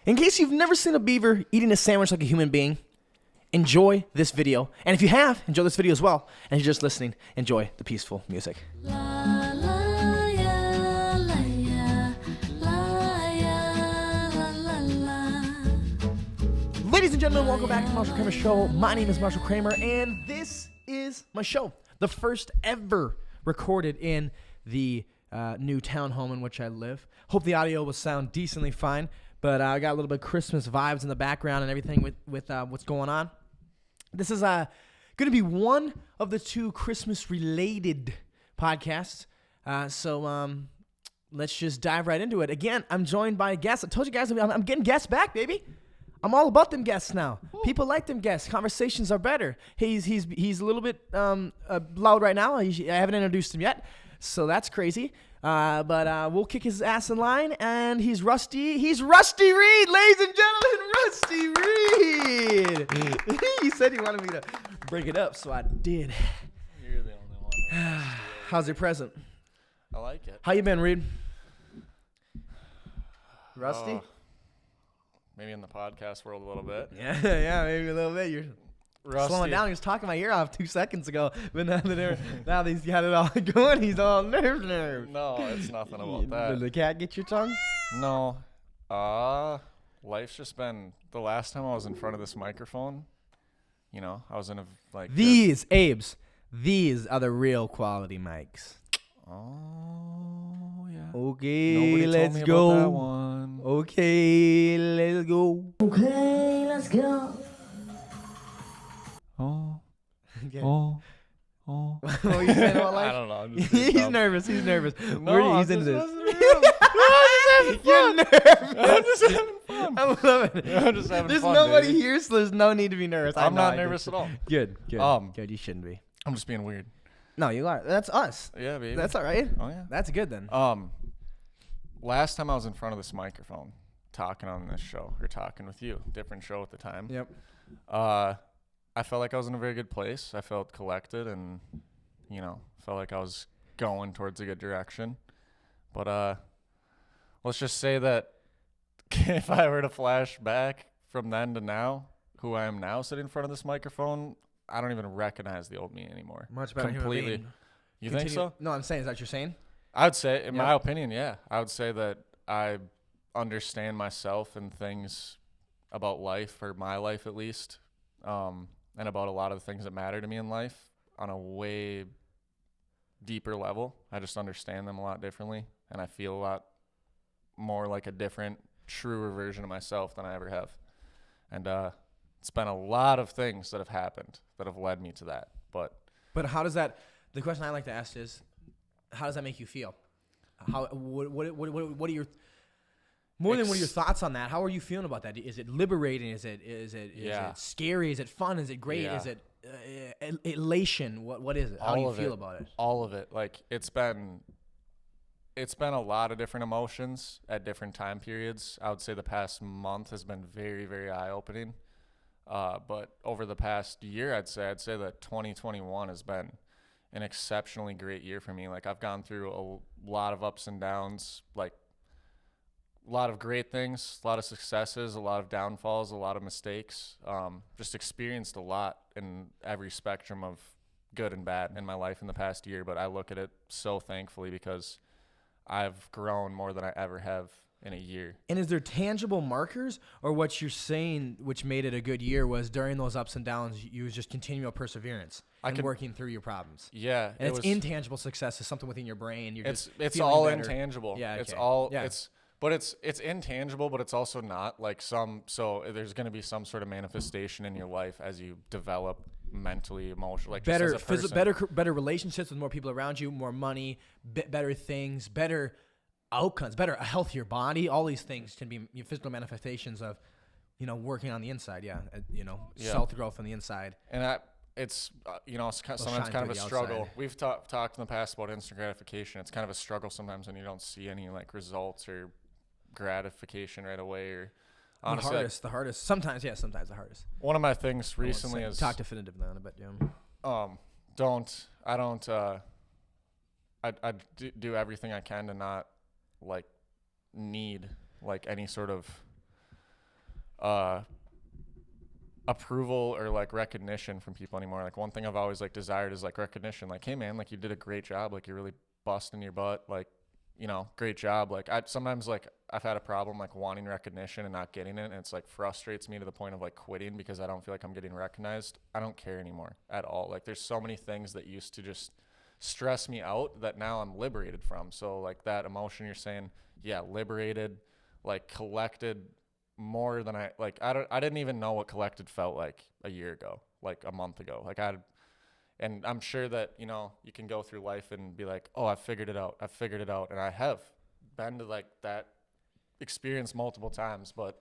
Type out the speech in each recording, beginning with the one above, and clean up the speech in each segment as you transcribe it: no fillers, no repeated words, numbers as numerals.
In case you've never seen a beaver eating a sandwich like a human being, enjoy this video. And if you have, enjoy this video as well. And if you're just listening, enjoy the peaceful music. Ladies and gentlemen, welcome back to the Marshal Kramer Show. My name is Marshal Kramer, and this is my show. The first ever recorded in the new townhome in which I live. Hope the audio will sound decently fine, but I got a little bit of Christmas vibes in the background and everything with what's going on. This is going to be one of the two Christmas-related podcasts, so let's just dive right into it. Again, I'm joined by guests. I told you guys I'm getting guests back, baby. I'm all about them guests now. People like them guests. Conversations are better. He's a little bit loud right now. I haven't introduced him yet, so that's crazy. But we'll kick his ass in line, and he's Rusty. He's Rusty Reed, ladies and gentlemen. Rusty Reed. He said he wanted me to break it up, so I did. You're the only one. How's your present? I like it. How you been, Reed? Rusty? Maybe in the podcast world a little bit. Yeah, maybe a little bit. You're Rusty. slowing down. He was talking my ear off 2 seconds ago, but now that he's got it all going, he's all nerve. No, it's nothing about that. Did the cat get your tongue? No. Life's just been, the last time I was in front of this microphone, you know, I was in a, like... These are the real quality mics. Oh, yeah. Okay, Nobody let's told me go. about that one. Okay, let's go. Okay, let's go. Oh. Okay. Oh. What are you saying about life? I don't know. I'm just He's dumb. nervous. He's nervous. No, He's I'm into just this. messing around. You're nervous. I'm just having fun. I love it. I'm just having There's fun, nobody baby. here, so there's no need to be nervous. I'm not nervous at all. Good. Good. You shouldn't be. I'm just being weird. No, you are. That's us. Yeah, baby. That's all right. Oh, yeah. That's good then. Last time I was in front of this microphone talking on this show, or talking with you, different show at the time. Yep. I felt like I was in a very good place. I felt collected and, you know, felt like I was going towards a good direction. But let's just say that if I were to flash back from then to now, who I am now sitting in front of this microphone, I don't even recognize the old me anymore. Much better. Completely. Human being. You think so? No, I'm saying. Is that what you're saying? I would say, in Yep. my opinion, yeah. I would say that I understand myself and things about life, or my life at least, and about a lot of the things that matter to me in life on a way deeper level. I just understand them a lot differently, and I feel a lot more like a different, truer version of myself than I ever have. And it's been a lot of things that have happened that have led me to that. But how does that? The question I like to ask is, how does that make you feel? What are your what are your thoughts on that? How are you feeling about that? Is it liberating? Is it scary? Is it fun? Is it great? Yeah. Is it elation? What is it? How do you feel about it? All of it. Like it's been a lot of different emotions at different time periods. I would say the past month has been very, very eye-opening. But over the past year, I'd say that 2021 has been an exceptionally great year for me. Like I've gone through a lot of ups and downs, like a lot of great things, a lot of successes, a lot of downfalls, a lot of mistakes. Just experienced a lot in every spectrum of good and bad in my life in the past year. But I look at it so thankfully because I've grown more than I ever have in a year. And is there tangible markers, or what you're saying, which made it a good year, was during those ups and downs, you was just continual perseverance and working through your problems? Yeah, and it's intangible success is something within your brain. You're it's feeling all better. intangible. Yeah, okay. It's all yeah. It's intangible, but it's also not like so there's going to be some sort of manifestation in your life as you develop mentally, emotionally, like better just as a person. better relationships with more people around you, more money, better things, better outcomes, a healthier body. All these things can be physical manifestations of, working on the inside. Yeah, self growth on the inside. And it's sometimes kind of a struggle. Outside. We've talked in the past about instant gratification. It's kind of a struggle sometimes when you don't see any like results or gratification right away. Or honestly, the hardest. Sometimes the hardest. One of my things recently is talk definitively on it, but I do everything I can to not like need like any sort of approval or like recognition from people anymore. Like one thing I've always like desired is like recognition. Like, hey man, like you did a great job. Like you're really busting your butt. Like, you know, great job. Like I sometimes like I've had a problem like wanting recognition and not getting it. And it's like frustrates me to the point of like quitting because I don't feel like I'm getting recognized. I don't care anymore at all. Like there's so many things that used to just stress me out that now I'm liberated from. So like that emotion you're saying, yeah, liberated, like collected more than I didn't even know what collected felt like a year ago, like a month ago. And I'm sure that, you know, you can go through life and be like, oh, I've figured it out. And I have been to like that experience multiple times, but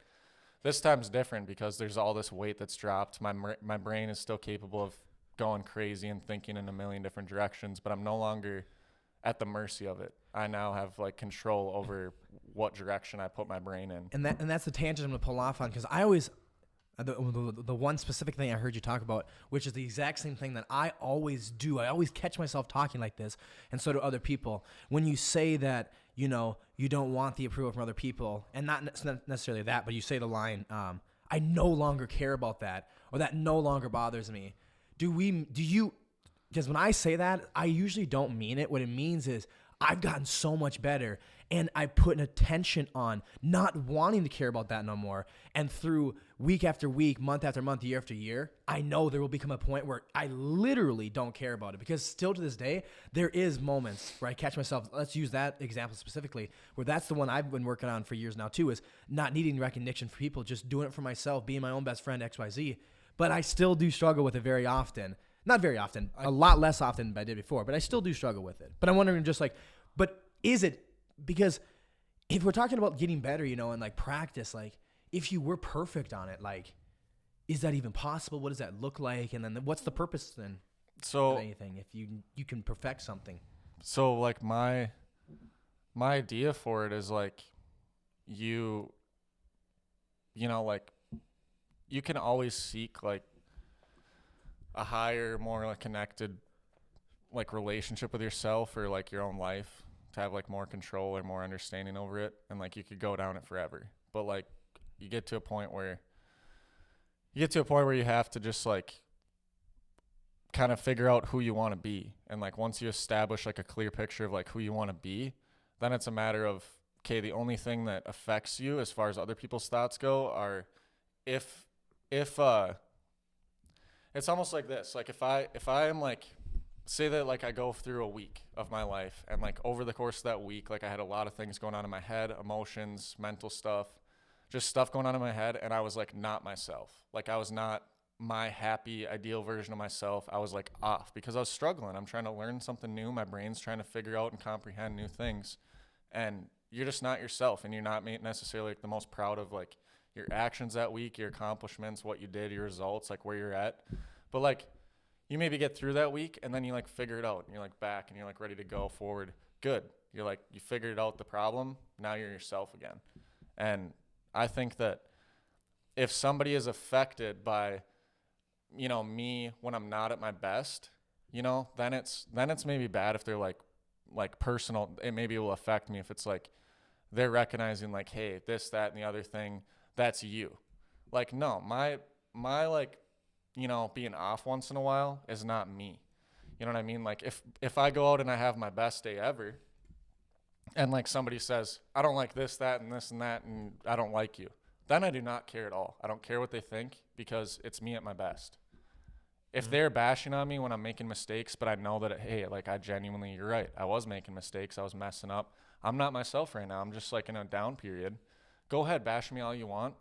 this time's different because there's all this weight that's dropped. My brain is still capable of going crazy and thinking in a million different directions, but I'm no longer at the mercy of it. I now have like control over what direction I put my brain in. And that's the tangent I'm gonna pull off on, because I always the one specific thing I heard you talk about, which is the exact same thing that I always do. I always catch myself talking like this, and so do other people. When you say that, you know, you don't want the approval from other people, and not necessarily that, but you say the line, I no longer care about that, or that no longer bothers me. Do you, because when I say that, I usually don't mean it. What it means is I've gotten so much better, and I put an attention on not wanting to care about that no more. And through week after week, month after month, year after year, I know there will become a point where I literally don't care about it, because still to this day, there is moments where I catch myself. Let's use that example specifically, where that's the one I've been working on for years now too, is not needing recognition for people, just doing it for myself, being my own best friend, XYZ. But I still do struggle with it very often. Not very often, a lot less often than I did before, but I still do struggle with it. But I'm wondering just like, but is it, because if we're talking about getting better, you know, and like practice, like if you were perfect on it, like, is that even possible? What does that look like? And then what's the purpose then of anything if you can perfect something? So like my idea for it is like you know, like you can always seek like a higher, more like connected like relationship with yourself or like your own life, to have like more control or more understanding over it, and like you could go down it forever. But like you get to a point where you have to just like kind of figure out who you want to be. And like once you establish like a clear picture of like who you want to be, then it's a matter of, okay, the only thing that affects you as far as other people's thoughts go are if it's almost like this. Like if I am like, say that like I go through a week of my life, and like over the course of that week, like I had a lot of things going on in my head, emotions, mental stuff, just stuff going on in my head, and I was like not myself. Like I was not my happy, ideal version of myself. I was like off because I was struggling. I'm trying to learn something new. My brain's trying to figure out and comprehend new things, and you're just not yourself, and you're not necessarily like the most proud of like your actions that week, your accomplishments, what you did, your results, like where you're at. But like you maybe get through that week, and then you like figure it out, and you're like back, and you're like ready to go forward. Good. You're like, you figured out the problem. Now you're yourself again. And I think that if somebody is affected by, you know, me when I'm not at my best, you know, then it's maybe bad if they're like personal. It maybe will affect me if it's like they're recognizing like, hey, this, that, and the other thing, that's you. Like, no, my like, you know, being off once in a while is not me. You know what I mean? Like if I go out and I have my best day ever, and like somebody says, I don't like this, that, and this and that, and I don't like you, then I do not care at all. I don't care what they think, because it's me at my best. If they're bashing on me when I'm making mistakes, but I know that, hey, like I genuinely, you're right, I was making mistakes, I was messing up, I'm not myself right now, I'm just like in a down period, go ahead, bash me all you want.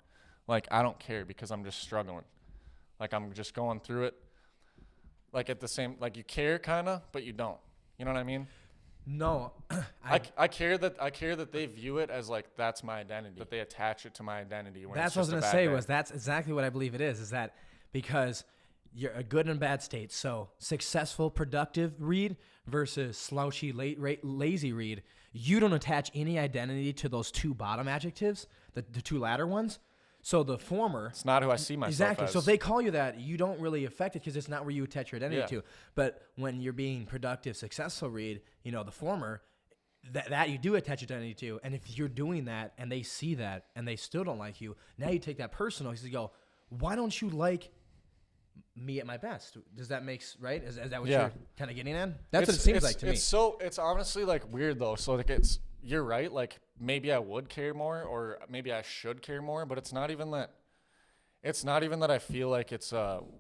Like I don't care, because I'm just struggling. Like I'm just going through it. Like at the same, like you care kind of, but you don't. You know what I mean? No. I care that they view it as like that's my identity, that they attach it to my identity. When That's what I was going to say. That's exactly what I believe it is that because you're a good and bad state. So successful, productive reed versus slouchy, lazy reed. You don't attach any identity to those two bottom adjectives, the two latter ones. So the former, it's not who I see myself exactly. as. So if they call you that, you don't really affect it because it's not where you attach your identity to. But when you're being productive, successful reed, you know, the former, that you do attach identity to. And if you're doing that and they see that and they still don't like you, now you take that personal. You go, why don't you like me at my best? Does that make right? Is that what you're kind of getting at? That's what it seems like to me. It's honestly like weird though. So like you're right. Like maybe I would care more, or maybe I should care more, but it's not even that. It's not even that I feel like it's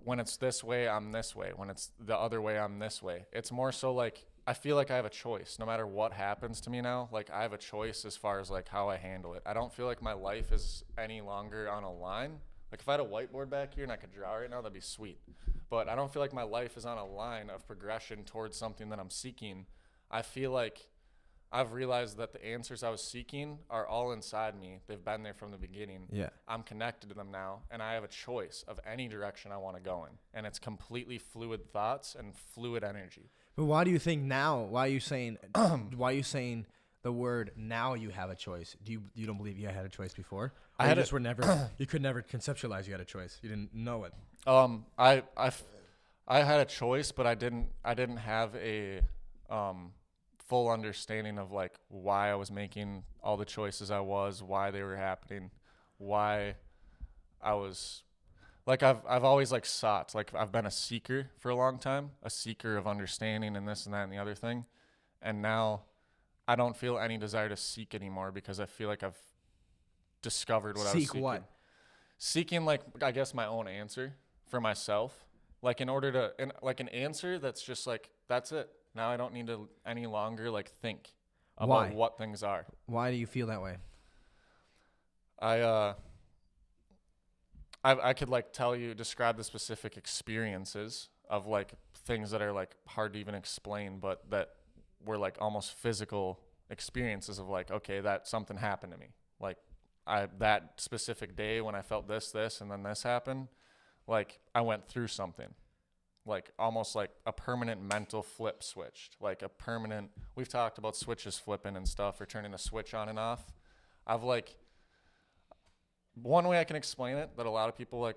when it's this way, I'm this way. When it's the other way, I'm this way. It's more so like I feel like I have a choice. No matter what happens to me now, like I have a choice as far as like how I handle it. I don't feel like my life is any longer on a line. Like if I had a whiteboard back here and I could draw right now, that'd be sweet. But I don't feel like my life is on a line of progression towards something that I'm seeking. I feel like I've realized that the answers I was seeking are all inside me. They've been there from the beginning. Yeah. I'm connected to them now, and I have a choice of any direction I want to go in. And it's completely fluid thoughts and fluid energy. But why do you think now? Why are you saying the word now you have a choice? You don't believe you had a choice before? Or you could never conceptualize you had a choice. You didn't know it. I had a choice, but I didn't have a full understanding of like why I was making all the choices I was, why they were happening, why I was like I've always like sought, like I've been a seeker for a long time, a seeker of understanding and this and that and the other thing. And now I don't feel any desire to seek anymore because I feel like I've discovered what I was seeking. Seek what? Seeking like I guess my own answer for myself. Like in order to like an answer that's just like that's it. Now I don't need to any longer like think about what things are. Why do you feel that way? I could like describe the specific experiences of like things that are like hard to even explain, but that were like almost physical experiences of like, okay, that something happened to me. Like that specific day when I felt this, and then this happened, like I went through something. Like almost like a permanent mental flip switched, like a permanent, we've talked about switches flipping and stuff or turning a switch on and off. I've like, one way I can explain it that a lot of people like,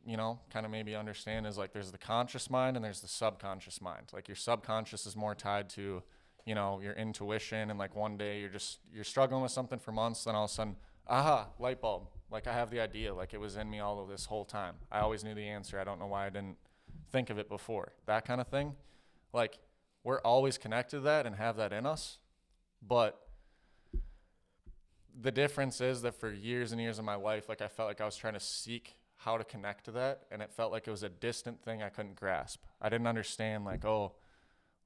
you know, kind of maybe understand is like there's the conscious mind and there's the subconscious mind. Like your subconscious is more tied to, you know, your intuition, and like one day you're struggling with something for months, then all of a sudden, aha, light bulb. Like I have the idea, like it was in me all of this whole time. I always knew the answer. I don't know why I didn't think of it before, that kind of thing. Like we're always connected to that and have that in us, but the difference is that for years and years of my life, like I felt like I was trying to seek how to connect to that, and it felt like it was a distant thing I couldn't grasp. I didn't understand like, oh,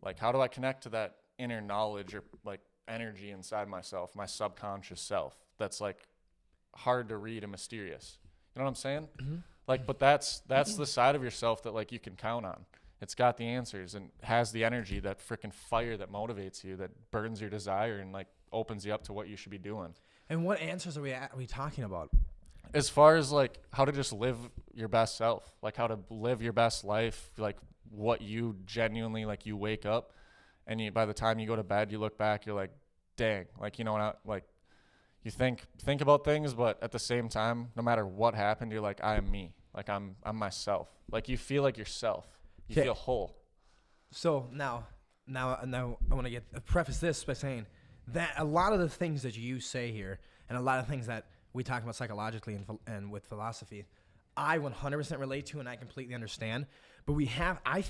like how do I connect to that inner knowledge or like energy inside myself, my subconscious self, that's like hard to read and mysterious. You know what I'm saying? Mm-hmm. Like, but that's the side of yourself that like you can count on. It's got the answers and has the energy, that freaking fire that motivates you, that burns your desire and like opens you up to what you should be doing. And what answers are we talking about? As far as like how to just live your best self, like how to live your best life, like what you genuinely like. You wake up and by the time you go to bed, you look back, you're like, dang, like, you know, like you think about things, but at the same time, no matter what happened, you're like, I am me. Like I'm myself. Like you feel like yourself. You feel whole. So now I want to preface this by saying that a lot of the things that you say here, and a lot of things that we talk about psychologically and with philosophy, I 100% relate to and I completely understand. But I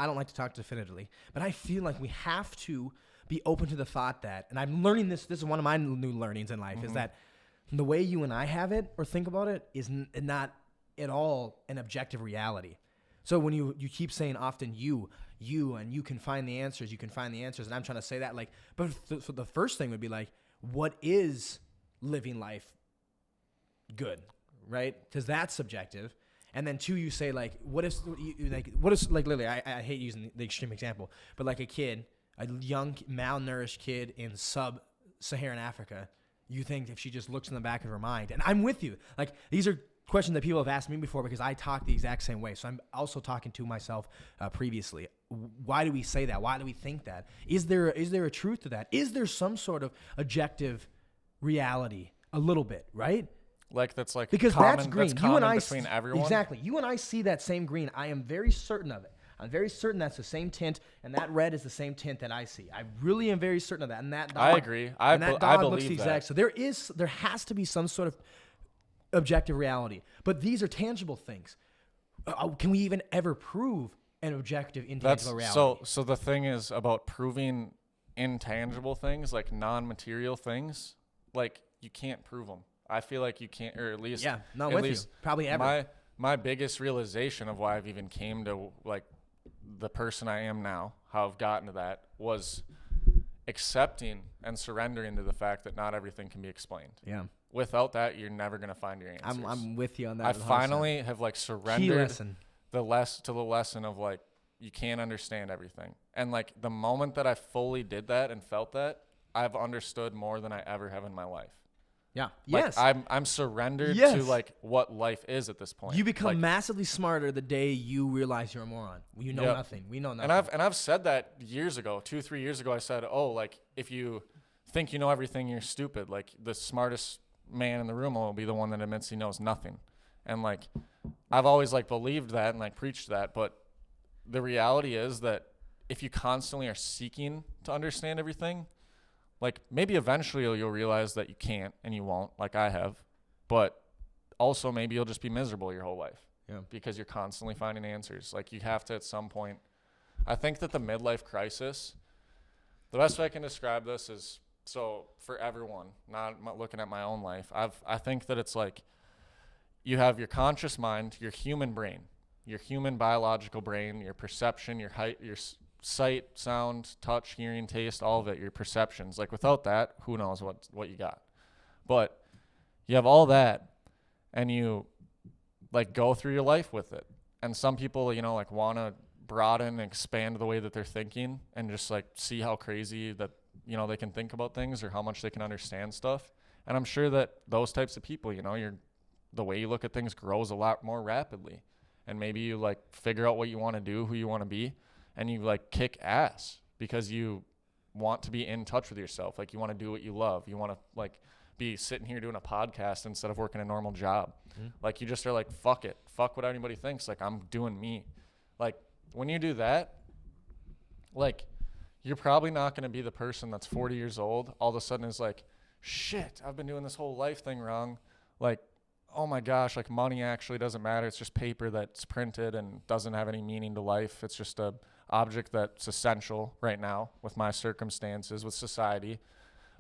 don't like to talk definitively, but I feel like we have to be open to the thought that, and I'm learning this is one of my new learnings in life, mm-hmm. is that the way you and I have it or think about it is not at all an objective reality. So when you keep saying often you and you can find the answers, and I'm trying to say that like, but so the first thing would be like, what is living life good, right? Because that's subjective. And then two, you say like, what is literally, I hate using the extreme example, but like a young malnourished kid in sub-Saharan Africa, you think if she just looks in the back of her mind, and I'm with you, like these are questions that people have asked me before because I talk the exact same way. So I'm also talking to myself previously. Why do we say that? Why do we think that? Is there a truth to that? Is there some sort of objective reality? A little bit, right? Like that's like because common, that's green. That's common between everyone. Exactly. You and I see that same green. I am very certain of it. I'm very certain that's the same tint, and that red is the same tint that I see. I really am very certain of that. And that dog, I agree. and that dog looks believe the exact. So there has to be some sort of objective reality. But these are tangible things. Can we even ever prove an objective, intangible reality? So the thing is about proving intangible things, like non-material things, like you can't prove them. I feel like you can't, or at least not with you, probably ever. My biggest realization of why I've even came to like the person I am now, how I've gotten to that, was accepting and surrendering to the fact that not everything can be explained. Yeah. Without that, you're never gonna find your answers. I'm with you on that. I finally have like surrendered the lesson of like you can't understand everything. And like the moment that I fully did that and felt that, I've understood more than I ever have in my life. Yeah. Like, yes. I'm surrendered to like what life is at this point. You become like, massively smarter the day you realize you're a moron. You know nothing. We know nothing. And I've said that years ago, 2-3 years ago. I said, oh, like if you think you know everything, you're stupid. Like the smartest man in the room will be the one that admits he knows nothing. And like I've always like believed that and like preached that, but the reality is that if you constantly are seeking to understand everything, like maybe eventually you'll realize that you can't and you won't, like I have, but also maybe you'll just be miserable your whole life. Yeah. Because you're constantly finding answers. Like you have to at some point. I think that the midlife crisis, the best way I can describe this is, so for everyone, not looking at my own life, I think that it's like you have your conscious mind, your human brain, your human biological brain, your perception, your height, your sight, sound, touch, hearing, taste, all of it, your perceptions. Like without that, who knows what you got. But you have all that and you like go through your life with it. And some people, you know, like want to broaden and expand the way that they're thinking and just like see how crazy that, you know, they can think about things or how much they can understand stuff. And I'm sure that those types of people, you know, the way you look at things grows a lot more rapidly. And maybe you like figure out what you want to do, who you want to be, and you like kick ass because you want to be in touch with yourself. Like you want to do what you love. You want to like be sitting here doing a podcast instead of working a normal job. Mm-hmm. Like you just are like, fuck it. Fuck what anybody thinks. Like I'm doing me. Like when you do that, like you're probably not going to be the person that's 40 years old. All of a sudden is like, shit, I've been doing this whole life thing wrong. Like, oh my gosh, like money actually doesn't matter. It's just paper that's printed and doesn't have any meaning to life. It's just a object that's essential right now with my circumstances, with society.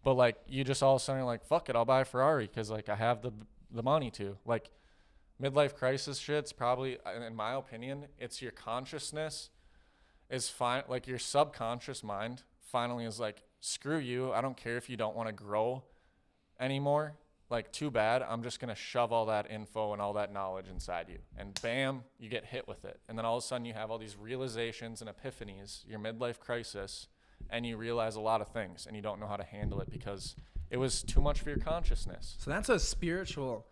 But like you just all of a sudden are like, fuck it, I'll buy a Ferrari because like I have the money to. Like midlife crisis shit's probably, in my opinion, it's your consciousness is fine. Like your subconscious mind finally is like, screw you. I don't care if you don't want to grow anymore. Like, too bad. I'm just going to shove all that info and all that knowledge inside you. And bam, you get hit with it. And then all of a sudden you have all these realizations and epiphanies, your midlife crisis, and you realize a lot of things and you don't know how to handle it because it was too much for your consciousness. So that's a spiritual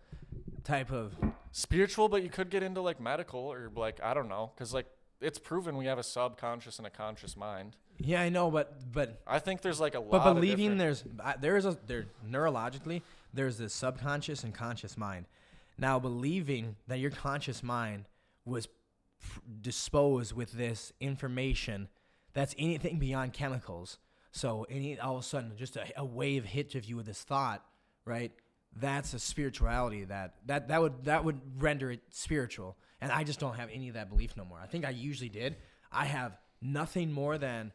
type of... Spiritual, but you could get into like medical or like, I don't know, because like it's proven we have a subconscious and a conscious mind. Yeah, I know, but I think there's like a lot but believing of there neurologically, there's the subconscious and conscious mind. Now, believing that your conscious mind was disposed with this information that's anything beyond chemicals. So all of a sudden, just a wave hits of you with this thought, right? That's a spirituality that would render it spiritual. And I just don't have any of that belief no more. I think I usually did. I have nothing more than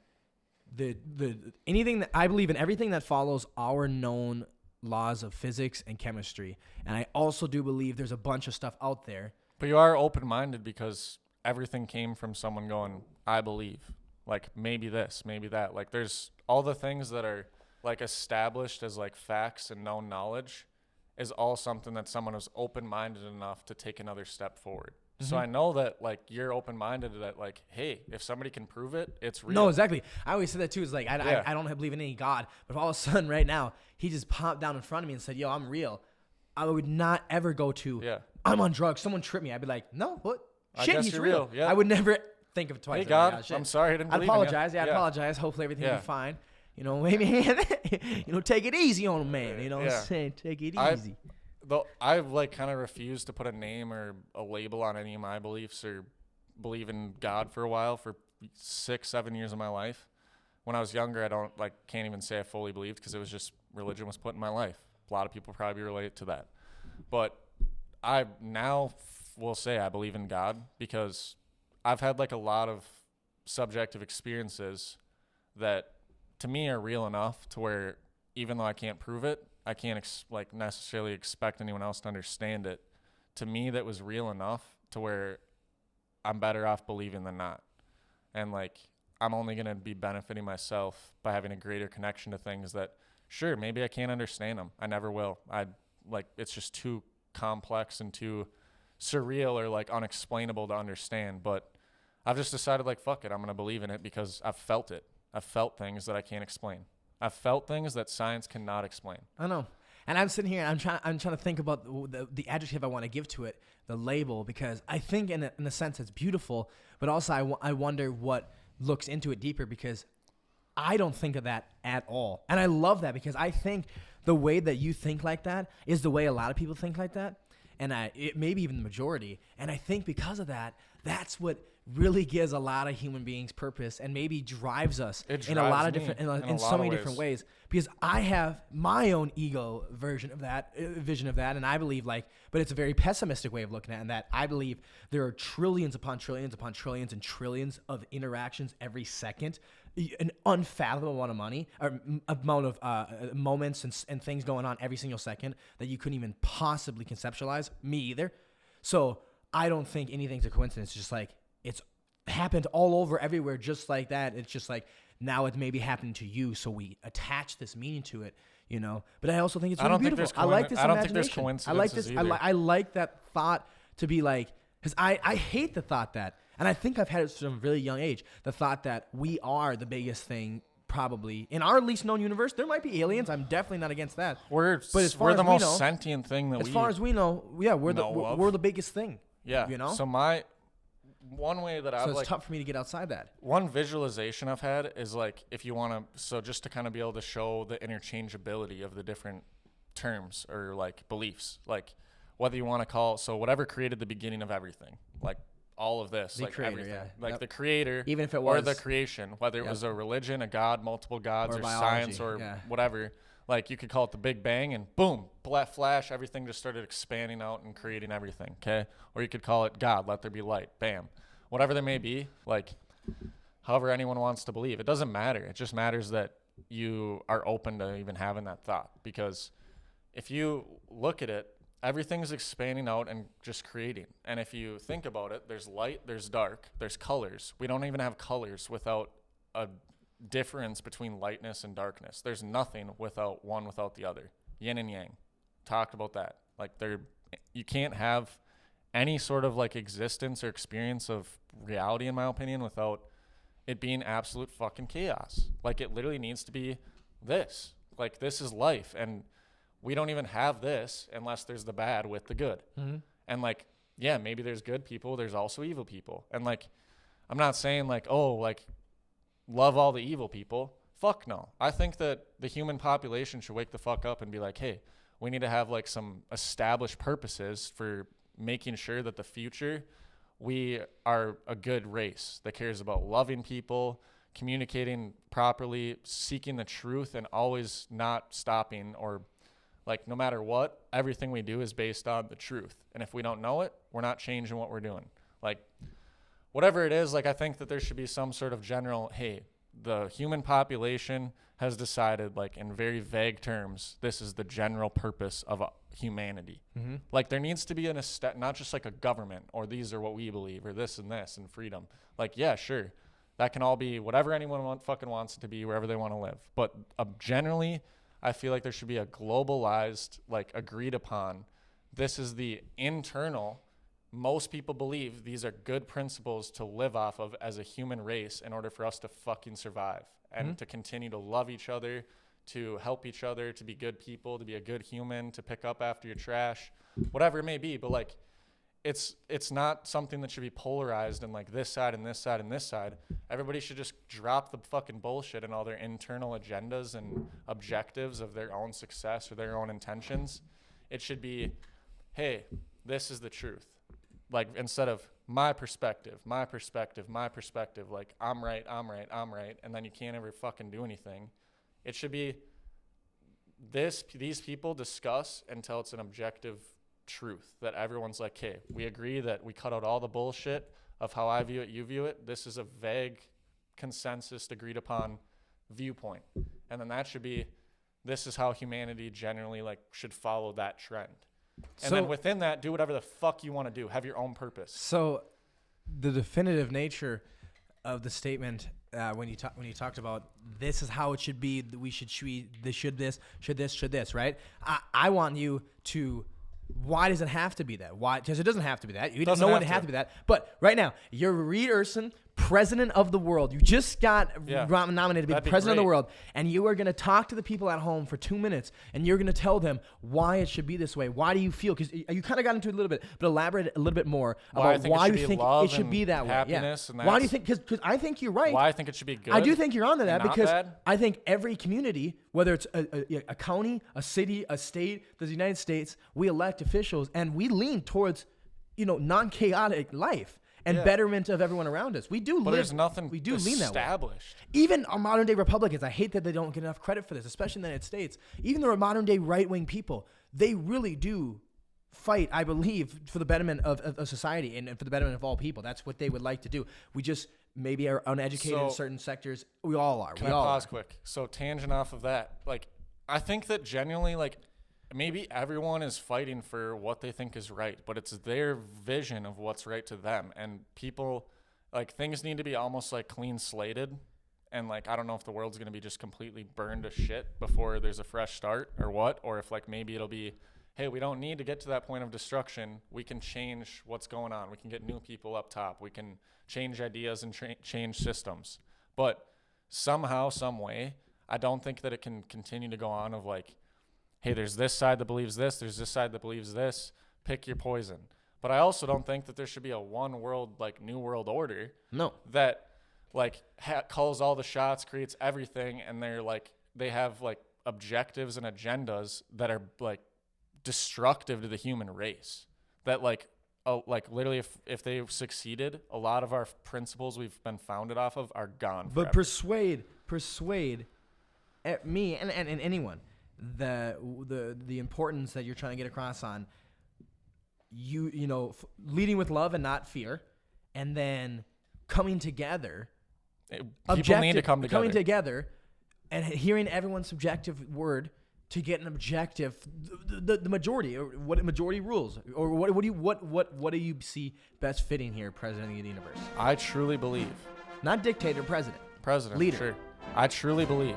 anything that I believe in, everything that follows our known laws of physics and chemistry. And I also do believe there's a bunch of stuff out there. But you are open-minded because everything came from someone going, I believe. Like maybe this, maybe that. Like there's all the things that are like established as like facts and known knowledge is all something that someone was open-minded enough to take another step forward. Mm-hmm. So I know that like you're open-minded that like, hey, if somebody can prove it, it's real. No, exactly. I always say that too. Is like I don't believe in any God, but all of a sudden right now he just popped down in front of me and said, "Yo, I'm real." I would not ever go to. I'm on drugs. Someone tripped me. I'd be like, "No, what? Shit, he's real." Yeah. I would never think of it twice. Hey God, I'm sorry I didn't believe in you. I'd apologize. Yeah, I'd apologize. Hopefully everything will be fine. You know, maybe take it easy on a man. You know what I'm saying? Take it easy. Though I've like kind of refused to put a name or a label on any of my beliefs or believe in God for a while, for 6-7 years of my life. When I was younger, can't even say I fully believed because it was just religion was put in my life. A lot of people probably relate to that. But I now will say I believe in God because I've had like a lot of subjective experiences that to me are real enough to where even though I can't prove it, I can't necessarily expect anyone else to understand it. To me, that was real enough to where I'm better off believing than not. And like, I'm only going to be benefiting myself by having a greater connection to things that, sure, maybe I can't understand them. I never will. It's just too complex and too surreal or like unexplainable to understand. But I've just decided like, fuck it, I'm going to believe in it because I've felt it. I've felt things that I can't explain. I've felt things that science cannot explain. I know. And I'm sitting here, I'm trying to think about the adjective I want to give to it, the label, because I think in a sense it's beautiful, but also I wonder what looks into it deeper, because I don't think of that at all. And I love that because I think the way that you think like that is the way a lot of people think like that. And it maybe even the majority. And I think because of that, that's what really gives a lot of human beings purpose and maybe drives us in a lot of different, in so many different ways. Because I have my own ego vision of that, and I believe but it's a very pessimistic way of looking at it, and that I believe there are trillions upon trillions upon trillions and trillions of interactions every second, an unfathomable amount of money, or amount of moments and things going on every single second that you couldn't even possibly conceptualize, me either. So I don't think anything's a coincidence. It's just like, it's happened all over everywhere just like that. It's just like, now it may be happening to you, so we attach this meaning to it, you know. But I also think it's really beautiful. I like this imagination. I don't think there's coincidences either. I like that thought to be like, because I hate the thought that, and I think I've had it from a really young age, the thought that we are the biggest thing probably in our least known universe. There might be aliens. I'm definitely not against that. We're the most sentient thing that as far as we know, yeah, we're the biggest thing. Yeah. You know? So one way that it's tough for me to get outside that. One visualization I've had is like, if you want to, so just to kind of be able to show the interchangeability of the different terms or like beliefs, like whether you want to call, so whatever created the beginning of everything, like all of this, the like creator, everything, yeah. like Yep. the creator, even if it was, or the creation, whether it was a religion, a god, multiple gods, or biology, science, or whatever. Like you could call it the Big Bang, and boom, flash, everything just started expanding out and creating everything, okay? Or you could call it God, let there be light, bam. Whatever there may be, like however anyone wants to believe. It doesn't matter. It just matters that you are open to even having that thought. Because if you look at it, everything's expanding out and just creating. And if you think about it, there's light, there's dark, there's colors. We don't even have colors without a difference between lightness and darkness. There's nothing without one without the other. Yin and yang. Talked about that. Like you can't have any sort of like existence or experience of reality, in my opinion, without it being absolute fucking chaos. Like it literally needs to be this. Like this is life, and we don't even have this unless there's the bad with the good. Mm-hmm. And like, yeah, maybe there's good people. There's also evil people. And like, I'm not saying like, oh, like love all the evil people. Fuck no. I think that the human population should wake the fuck up and be like, hey, we need to have like some established purposes for making sure that the future, we are a good race that cares about loving people, communicating properly, seeking the truth, and always not stopping, or like no matter what, everything we do is based on the truth. And if we don't know it, we're not changing what we're doing. Like whatever it is, like I think that there should be some sort of general, hey, the human population has decided, like in very vague terms, this is the general purpose of humanity. Mm-hmm. Like there needs to be not just like a government, or these are what we believe, or this and this and freedom. Like, yeah, sure, that can all be whatever anyone fucking wants it to be, wherever they want to live. But generally, I feel like there should be a globalized, like agreed upon, this is the internal. Most people believe these are good principles to live off of as a human race in order for us to fucking survive and to continue to love each other, to help each other, to be good people, to be a good human, to pick up after your trash, whatever it may be. But like, it's not something that should be polarized in like this side and this side and this side. Everybody should just drop the fucking bullshit and all their internal agendas and objectives of their own success or their own intentions. It should be, hey, this is the truth. like instead of my perspective, like I'm right, and then you can't ever fucking do anything. It should be these people discuss until it's an objective truth that everyone's like, hey, we agree that we cut out all the bullshit of how I view it, you view it. This is a vague consensus agreed upon viewpoint. And then that should be, this is how humanity generally like should follow that trend. And then within that, do whatever the fuck you want to do. Have your own purpose. So the definitive nature of the statement when you talked about this is how it should be, we should this, right? I want you to, why does it have to be that? Why? Because it doesn't have to be that. You don't know when it has to be that. But right now, you're Reed.erson, president of the world. You just got nominated to be president of the world, and you are going to talk to the people at home for 2 minutes, and you're going to tell them why it should be this way. Why do you feel? Because you kind of got into it a little bit, but elaborate a little bit more about why you think it should be that way. Yeah. Why do you think? Because I think you're right. Why I think it should be good. I do think you're onto that because bad. I think every community, whether it's a county, a city, a state, the United States, we elect officials, and we lean towards, non-chaotic life and betterment of everyone around us. We do but live. There's nothing we do lean that way. Established. Even our modern day Republicans, I hate that they don't get enough credit for this, especially in the United States. Even the modern day right wing people, they really do fight, I believe, for the betterment of society and for the betterment of all people. That's what they would like to do. We just maybe are uneducated in certain sectors. We all are. Can I pause quick? So tangent off of that, like I think that genuinely, like maybe everyone is fighting for what they think is right, but it's their vision of what's right to them. And people, like, things need to be almost like clean slated. And like, I don't know if the world's going to be just completely burned to shit before there's a fresh start or what, or if like maybe it'll be, hey, we don't need to get to that point of destruction. We can change what's going on. We can get new people up top. We can change ideas and change systems. But somehow, some way, I don't think that it can continue to go on of like, hey, there's this side that believes this, there's this side that believes this, pick your poison. But I also don't think that there should be a one world, like new world order. No. That like calls all the shots, creates everything, and they're like, they have like objectives and agendas that are like destructive to the human race. That like literally if they succeeded, a lot of our principles we've been founded off of are gone forever. But persuade me and anyone the importance that you're trying to get across on leading with love and not fear, and then coming together. People need to come together and hearing everyone's subjective word to get an objective, the majority, or what majority rules, or what do you see best fitting here, President of the universe? I truly believe, not dictator, president, leader. Sure. I truly believe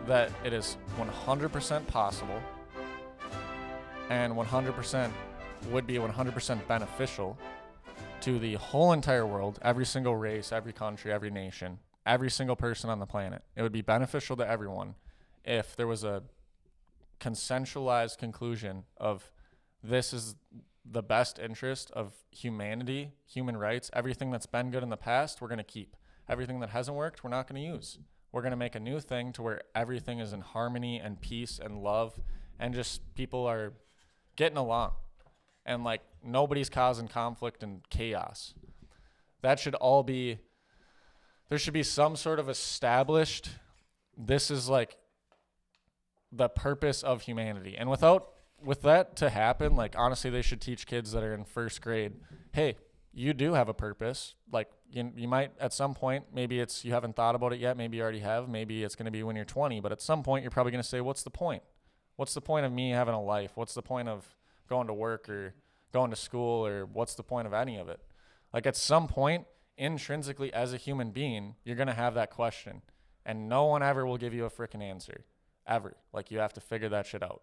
that it is 100% possible and 100% would be 100% beneficial to the whole entire world, every single race, every country, every nation, every single person on the planet. It would be beneficial to everyone if there was a consensualized conclusion of this is the best interest of humanity, human rights. Everything that's been good in the past, we're going to keep. Everything that hasn't worked, we're not going to use. We're going to make a new thing to where everything is in harmony and peace and love, and just people are getting along, and like nobody's causing conflict and chaos. That should all be, there should be some sort of established, this is like the purpose of humanity. And with that to happen, like honestly, they should teach kids that are in first grade, hey, you do have a purpose. Like you might at some point, maybe it's you haven't thought about it yet, maybe you already have, maybe it's going to be when you're 20, but at some point you're probably going to say, what's the point? What's the point of me having a life? What's the point of going to work or going to school, or what's the point of any of it? Like at some point, intrinsically as a human being, you're going to have that question, and no one ever will give you a freaking answer, ever. Like you have to figure that shit out.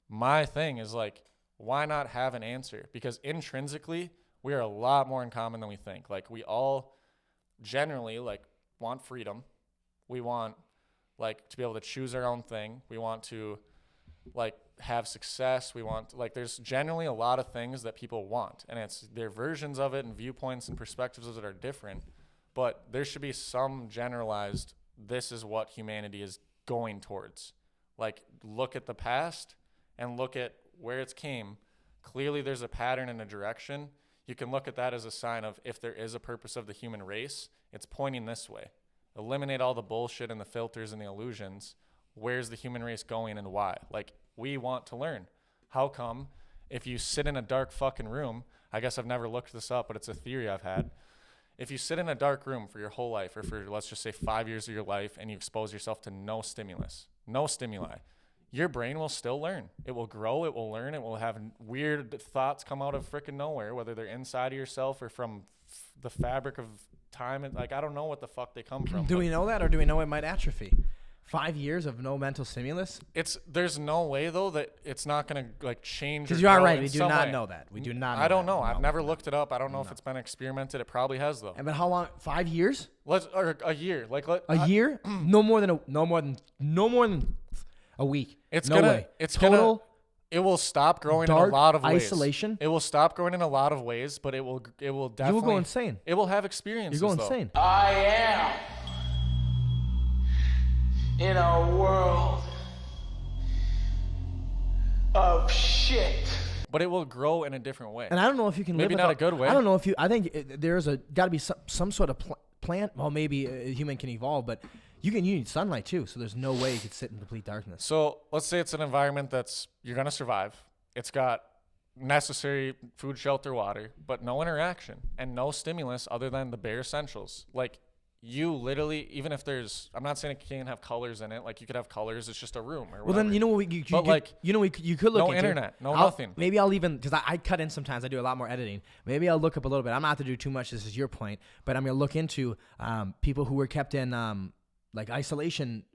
My thing is like, why not have an answer? Because intrinsically, we are a lot more in common than we think. Like we all generally like want freedom. We want like to be able to choose our own thing. We want to like have success. We want like there's generally a lot of things that people want, and it's their versions of it and viewpoints and perspectives of it are different. But there should be some generalized, this is what humanity is going towards. Like look at the past and look at where it's came. Clearly there's a pattern and a direction. you can look at that as a sign of if there is a purpose of the human race, it's pointing this way. Eliminate all the bullshit and the filters and the illusions. Where's the human race going and why? Like, we want to learn. How come if you sit in a dark fucking room, I guess I've never looked this up, but it's a theory I've had. If you sit in a dark room for your whole life, or for, let's just say, 5 years of your life, and you expose yourself to no stimulus, no stimuli, your brain will still learn. It will grow, it will learn, it will have weird thoughts come out of freaking nowhere, whether they're inside of yourself or from the fabric of time. And like, I don't know what the fuck they come from. Do we know that, or do we know it might atrophy? 5 years of no mental stimulus? There's no way though that it's not gonna like change. Because you are right, we do not know that. We do not know I don't that. know. No. I've never looked it up. I don't know if it's been experimented. It probably has though. But how long? 5 years? Or a year. A year? No more than a week. It's no gonna way. it's Total gonna it will stop growing in a dark lot of ways. isolation? It will stop growing in a lot of ways, but it will definitely You will go insane. It will have experiences. You're going though. insane. I am in a world of shit. But it will grow in a different way. And I don't know if you can Maybe live not without, a good way. I don't know if you. I think there's got to be some sort of plant. Well, maybe a human can evolve, but you need sunlight too. So there's no way you could sit in complete darkness. So let's say it's an environment you're gonna survive. It's got necessary food, shelter, water, but no interaction and no stimulus other than the bare essentials. Like, you literally, even if I'm not saying it can't have colors in it. Like, you could have colors. It's just a room or whatever. Well, then you know what you could look no into. internet, nothing. Maybe I'll even, because I cut in sometimes. I do a lot more editing. Maybe I'll look up a little bit. I'm not to do too much. This is your point, but I'm gonna look into people who were kept in like isolation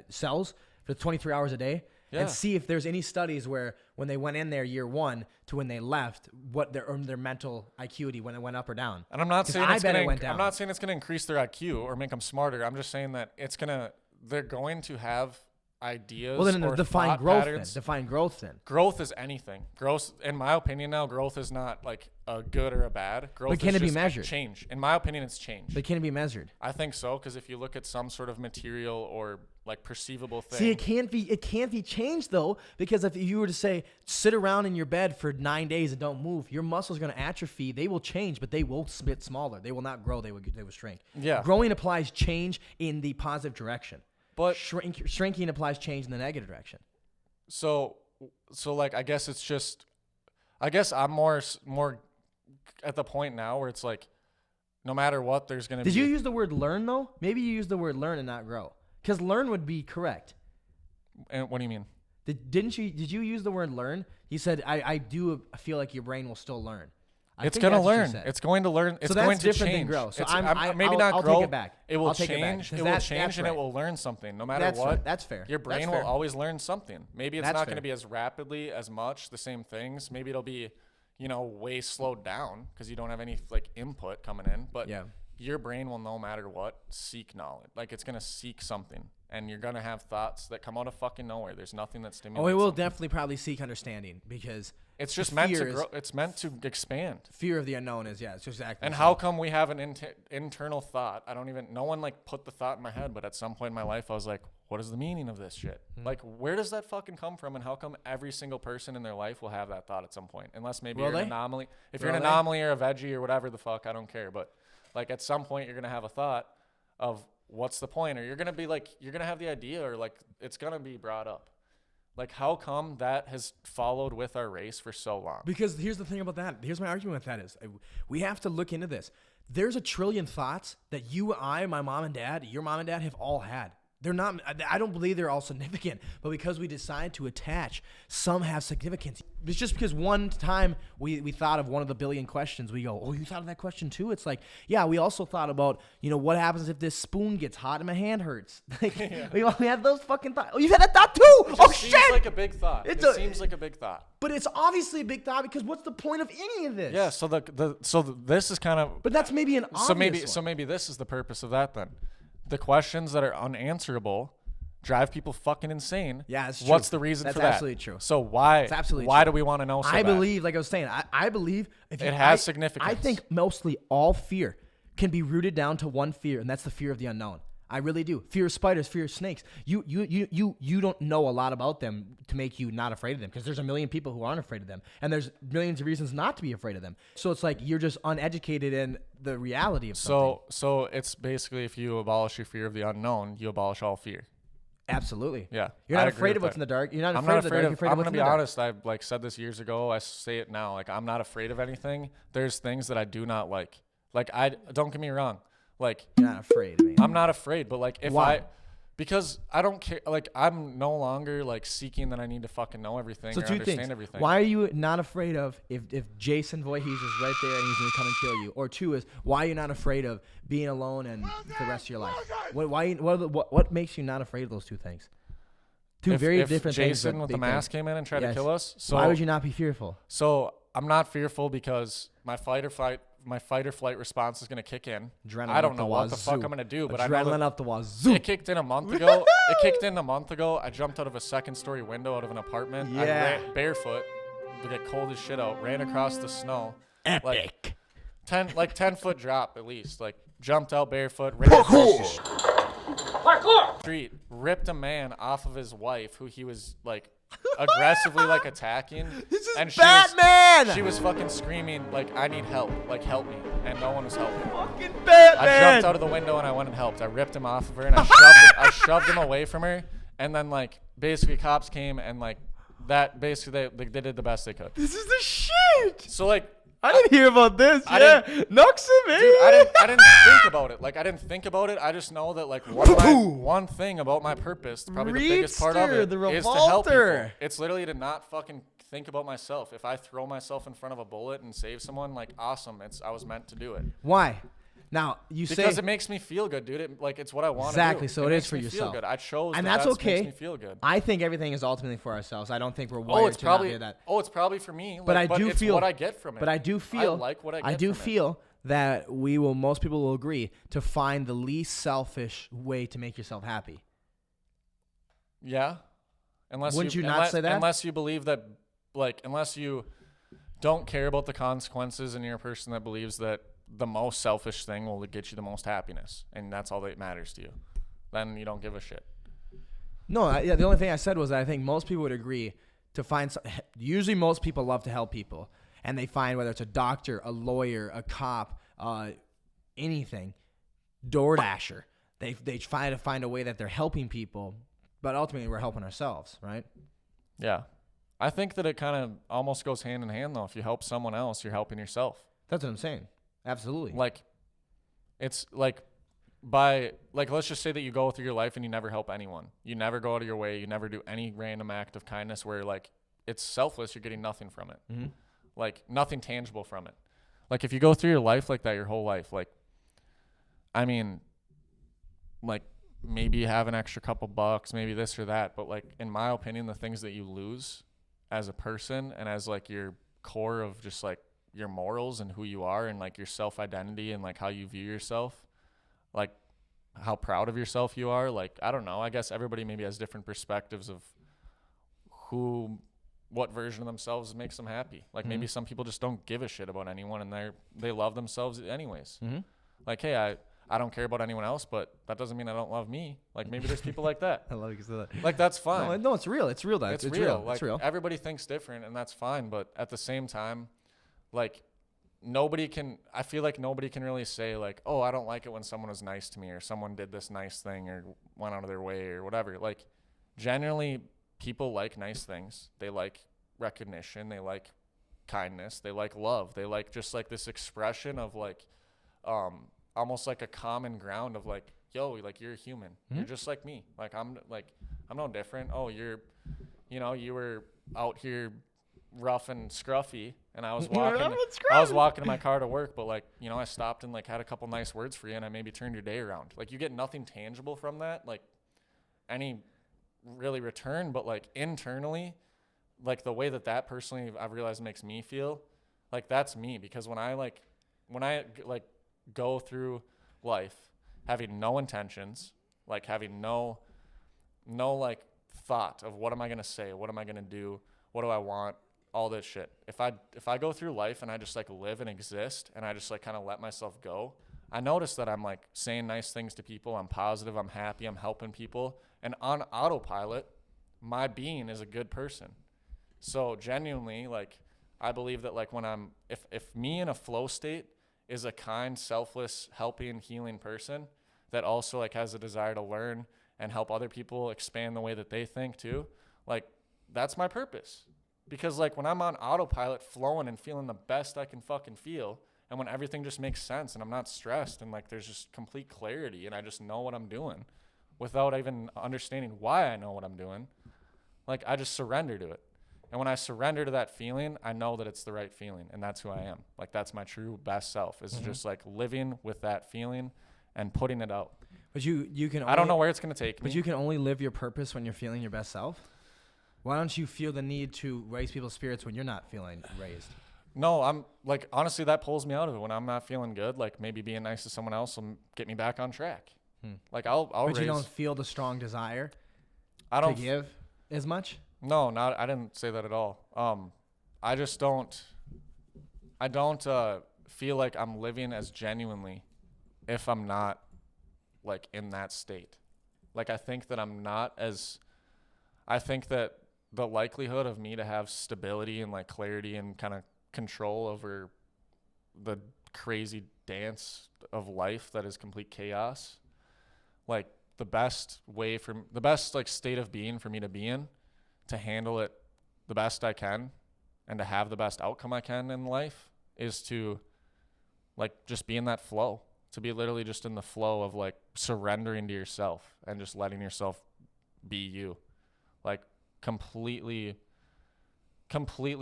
cells for 23 hours a day. Yeah. And see if there's any studies where when they went in there year one to when they left, what their mental acuity when it went up or down. And I'm not saying it went down. I'm not saying it's gonna increase their IQ or make them smarter. I'm just saying that they're going to have ideas. Well, then or define thought growth. patterns. Then define growth. Then Growth is anything. Growth, in my opinion, now growth is not like a good or a bad. Growth But can is it be just measured? change. In my opinion, it's change. but can it be measured? I think so, because if you look at some sort of material or like perceivable thing, See, it can't be changed though, because if you were to say sit around in your bed for 9 days and don't move, your muscles are going to atrophy. They will change, but they will get smaller. They will not grow. They will shrink. Yeah. Growing applies change in the positive direction, but shrinking applies change in the negative direction. so like I guess I'm more at the point now where it's like, no matter what, there's going to be. Did you use the word learn though? Maybe you used the word learn and not grow, because learn would be correct. And what do you mean? Did you use the word learn? You said I do feel like your brain will still learn. It's going to learn. It's going to learn. It's So that's going to different change. than grow. So maybe not I'll grow. take it back. It will I'll take it back, change. 'cause It will that's change, and right. it will learn something. No matter That's what. right. That's fair. Your brain That's will fair. always learn something. Maybe it's That's not fair. going to be as rapidly as much the same things. Maybe it'll be, way slowed down because you don't have any like input coming in. But Yeah. your brain will, no matter what, seek knowledge. Like, it's going to seek something, and you're going to have thoughts that come out of fucking nowhere. There's nothing that stimulates. Oh, it will something. definitely probably seek understanding, because It's just the meant to fear is- grow. It's meant to expand. fear of the unknown is it's exactly. And the how same. come we have an internal thought? No one like put the thought in my head, but at some point in my life, I was like, what is the meaning of this shit? Like, where does that fucking come from? And how come every single person in their life will have that thought at some point? Unless maybe Will you're an they? anomaly. If Will you're an they? anomaly or a veggie or whatever the fuck, I don't care. But like, at some point, you're going to have a thought of what's the point? Or you're going to be like, you're going to have the idea, or like, it's going to be brought up. Like, how come that has followed with our race for so long? Because here's the thing about that. Here's my argument with that is we have to look into this. There's a trillion thoughts that you, I, my mom and dad, your mom and dad have all had. They're not, I don't believe they're all significant, but because we decide to attach, some have significance. It's just because one time we thought of one of the billion questions, we go, oh, you thought of that question too? It's like, yeah, we also thought about, what happens if this spoon gets hot and my hand hurts? Like, we had those fucking thoughts. Oh, you've had that thought too? It Oh, just shit! seems like a big thought. It's It seems like a big thought. But it's obviously a big thought, because what's the point of any of this? Yeah, so this is kind of. But that's maybe an obvious one. Maybe this is the purpose of that then. The questions that are unanswerable drive people fucking insane. Yeah, it's true. What's the reason That's for that? absolutely true. So why? It's absolutely why true. do we want to know? So I bad? believe, like I was saying, I believe if It has significance. I think mostly all fear can be rooted down to one fear, and that's the fear of the unknown. I really do. Fear of spiders, fear of snakes. You don't know a lot about them to make you not afraid of them, because there's a million people who aren't afraid of them, and there's millions of reasons not to be afraid of them. So it's like you're just uneducated in the reality of something. So it's basically, if you abolish your fear of the unknown, you abolish all fear. Absolutely. Yeah. You're not I agree afraid with of what's that. in the dark. You're not I'm afraid not of the dark. You're afraid I'm of what's gonna in be the dark. honest. I like said this years ago. I say it now. Like, I'm not afraid of anything. There's things that I do not like. Like, I don't get me wrong. Like, You're not afraid of anything. I'm not afraid, but like Why? because I don't care. Like, I'm no longer like seeking that I need to fucking know everything So or two understand things. everything. Why are you not afraid of if Jason Voorhees is right there and he's going to come and kill you? Or two is, why are you not afraid of being alone and the rest of your life? What makes you not afraid of those two things? Two very if different things. Jason with the mask came in and tried to kill us, so why would you not be fearful? So I'm not fearful because my fight or flight response is going to kick in. Adrenaline I don't up know the what the fuck wazoo. I'm going to do, but Adrenaline I know up the wazoo. it kicked in a month ago. It kicked in a month ago. I jumped out of a second-story window out of an apartment. Yeah. I ran barefoot to get cold as shit out. Ran across the snow. Epic. 10-foot drop at least. Like, jumped out barefoot. Ran across the street. Ripped a man off of his wife, who he was like aggressively like attacking. This is and Batman. She was fucking screaming like, "I need help! Like, help me!" And no one was helping. Fucking Batman. I jumped out of the window and I went and helped. I ripped him off of her and I shoved him away from her. And then like basically cops came and like that basically they did the best they could. This is the shit. So like I didn't hear about this. I Yeah, didn't- Nuxum, baby. Dude, I didn't think about it. Like, I didn't think about it. I just know that, like, one thing about my purpose, probably the biggest part of Reedster, it, the is to help people. revolter. It's literally to not fucking think about myself. If I throw myself in front of a bullet and save someone, like, awesome. I was meant to do it. Why? Now you Because say it makes me feel good, dude. It's what I want exactly. to do. So it is makes for me feel yourself. good. I chose and that that's okay. makes me feel good. I think everything is ultimately for ourselves. I don't think we're wired It's to not probably do that. it's probably for me. But I do it's feel what I get from it. But I do feel I like what I get I do from it. feel that most people will agree to find the least selfish way to make yourself happy. Yeah. Wouldn't you not say that? Unless you believe that, like, unless you don't care about the consequences and you're a person that believes that the most selfish thing will get you the most happiness and that's all that matters to you, then you don't give a shit. No, the only thing I said was that I think most people would agree to find usually most people love to help people, and they find whether it's a doctor, a lawyer, a cop, anything, DoorDasher. They try to find a way that they're helping people, but ultimately we're helping ourselves, right? Yeah. I think that it kind of almost goes hand in hand, though. If you help someone else, you're helping yourself. That's what I'm saying. Absolutely. Like, it's like let's just say that you go through your life and you never help anyone. You never go out of your way. You never do any random act of kindness where, like, it's selfless. You're getting nothing from it. Mm-hmm. Like, nothing tangible from it. Like, if you go through your life like that your whole life, like, I mean, like, maybe you have an extra couple bucks, maybe this or that. But, like, in my opinion, the things that you lose as a person and as, like, your core of just, like, your morals and who you are and, like, your self-identity and, like, how you view yourself, like, how proud of yourself you are. Like, I don't know. I guess everybody maybe has different perspectives of what version of themselves makes them happy. Like, maybe some people just don't give a shit about anyone and they love themselves anyways. Mm-hmm. Like, hey, I don't care about anyone else, but that doesn't mean I don't love me. Like, maybe there's people like that. I love you say that. Like, that's fine. No, it's real. It's real. It's real. real. Like, it's real. everybody thinks different, and that's fine. But at the same time, like, I feel like nobody can really say, like, oh, I don't like it when someone was nice to me or someone did this nice thing or went out of their way or whatever. Like, generally, people like nice things. They like recognition. They like kindness. They like love. They like just, like, this expression of, like, almost like a common ground of, like, yo, like, you're a human. Mm-hmm. You're just like me. Like, I'm no different. Oh, you were out here rough and scruffy, and I was walking to my car to work, but, like, I stopped and, like, had a couple nice words for you, and I maybe turned your day around. Like, you get nothing tangible from that, like, any really return, but, like, internally, like, the way that personally I've realized makes me feel, like, that's me. Because when I go through life having no intentions, like, having no like thought of what am I going to say, what am I going to do, what do I want, all this shit. If I go through life and I just, like, live and exist and I just, like, kind of let myself go, I notice that I'm like saying nice things to people. I'm positive. I'm happy. I'm helping people. And on autopilot, my being is a good person. So genuinely, like, I believe that like when if me in a flow state is a kind, selfless, helping, healing person that also like has a desire to learn and help other people expand the way that they think too, like that's my purpose. Because like when I'm on autopilot flowing and feeling the best I can fucking feel, and when everything just makes sense and I'm not stressed and like there's just complete clarity and I just know what I'm doing without even understanding why I know what I'm doing, like I just surrender to it. And when I surrender to that feeling, I know that it's the right feeling, and that's who I am. Like that's my true best self, is just like living with that feeling and putting it out. But you can only, I don't know where it's going to take me. But you can only live your purpose when you're feeling your best self. Why don't you feel the need to raise people's spirits when you're not feeling raised? No, I'm like, honestly, that pulls me out of it when I'm not feeling good. Like maybe being nice to someone else will get me back on track. Like I'll But raise. you don't feel the strong desire to give as much? No, I didn't say that at all. I just don't. I don't feel like I'm living as genuinely if I'm not like in that state. Like I think that I'm not as. I think that the likelihood of me to have stability and like clarity and kind of control over the crazy dance of life that is complete chaos, like the best like state of being for me to be in, to handle it the best I can and to have the best outcome I can in life, is to like just be in that flow, to be literally just in the flow of like surrendering to yourself and just letting yourself be you, like completely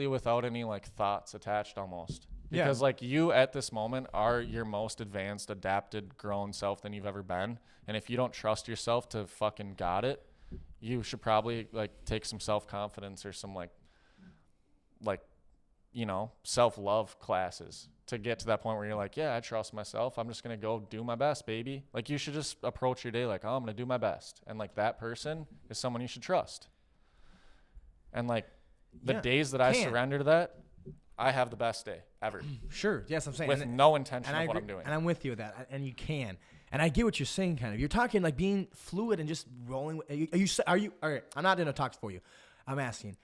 without any like thoughts attached almost. Because like you at this moment are your most advanced, adapted, grown self than you've ever been. And if you don't trust yourself to fucking got it, you should probably like take some self-confidence or some like, you know, self-love classes to get to that point where you're like, yeah, I trust myself. I'm just going to go do my best, baby. Like you should just approach your day like, oh, I'm going to do my best. And like that person is someone you should trust. And like the days that I surrender to that, I have the best day ever. Sure. Yes, I'm saying. With no intention of what I'm doing. And I'm with you with that. And you can. And I get what you're saying, kind of. You're talking like being fluid and just rolling. Are you all right? I'm not going to talk for you. I'm asking,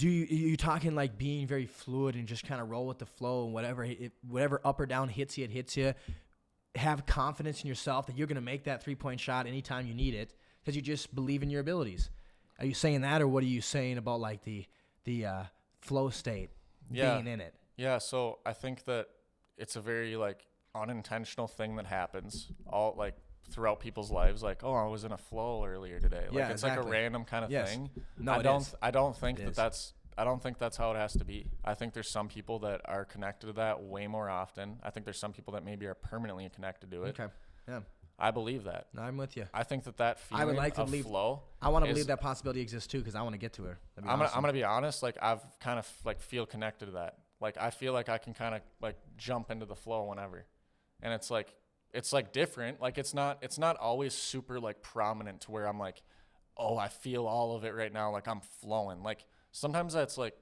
are you talking like being very fluid and just kind of roll with the flow and whatever up or down hits you, it hits you. Have confidence in yourself that you're going to make that 3-point shot anytime you need it because you just believe in your abilities. Are you saying that, or what are you saying about like the flow state being in it? Yeah, so I think that it's a very like unintentional thing that happens all like throughout people's lives. Like, oh, I was in a flow earlier today. Like it's like a random kind of thing. No, I don't think that's how it has to be. I think there's some people that are connected to that way more often. I think there's some people that maybe are permanently connected to it. Okay. Yeah. I believe that. No, I'm with you. I think that feeling I would like to of flow. I want to believe that possibility exists too, because I want to get to her. I'm gonna be honest. Like I've kind of like feel connected to that. Like I feel like I can kind of like jump into the flow whenever, and it's like different. Like it's not always super like prominent to where I'm like, oh, I feel all of it right now. Like I'm flowing. Like sometimes that's like,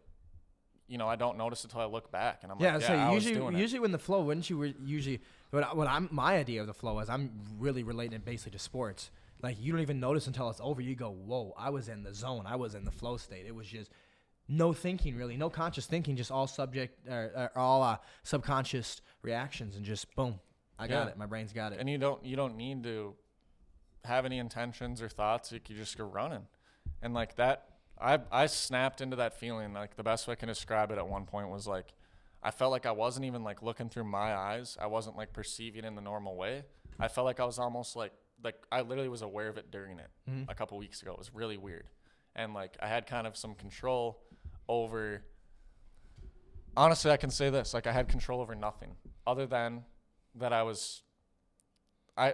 you know, I don't notice it until I look back, and I'm like, yeah, I was doing it. Usually when the flow, wouldn't you usually? My idea of the flow is I'm really relating it basically to sports. Like you don't even notice until it's over. You go, whoa, I was in the zone. I was in the flow state. It was just no thinking really, no conscious thinking, just all subconscious reactions, and just boom, I got it. My brain's got it. And you don't need to have any intentions or thoughts. You just go running, and like that, I snapped into that feeling. Like the best way I can describe it at one point was like, I felt like I wasn't even like looking through my eyes. I wasn't like perceiving in the normal way. I felt like I was almost like I literally was aware of it during it a couple weeks ago. It was really weird. And like I had kind of some control over, honestly, I can say this, like I had control over nothing other than that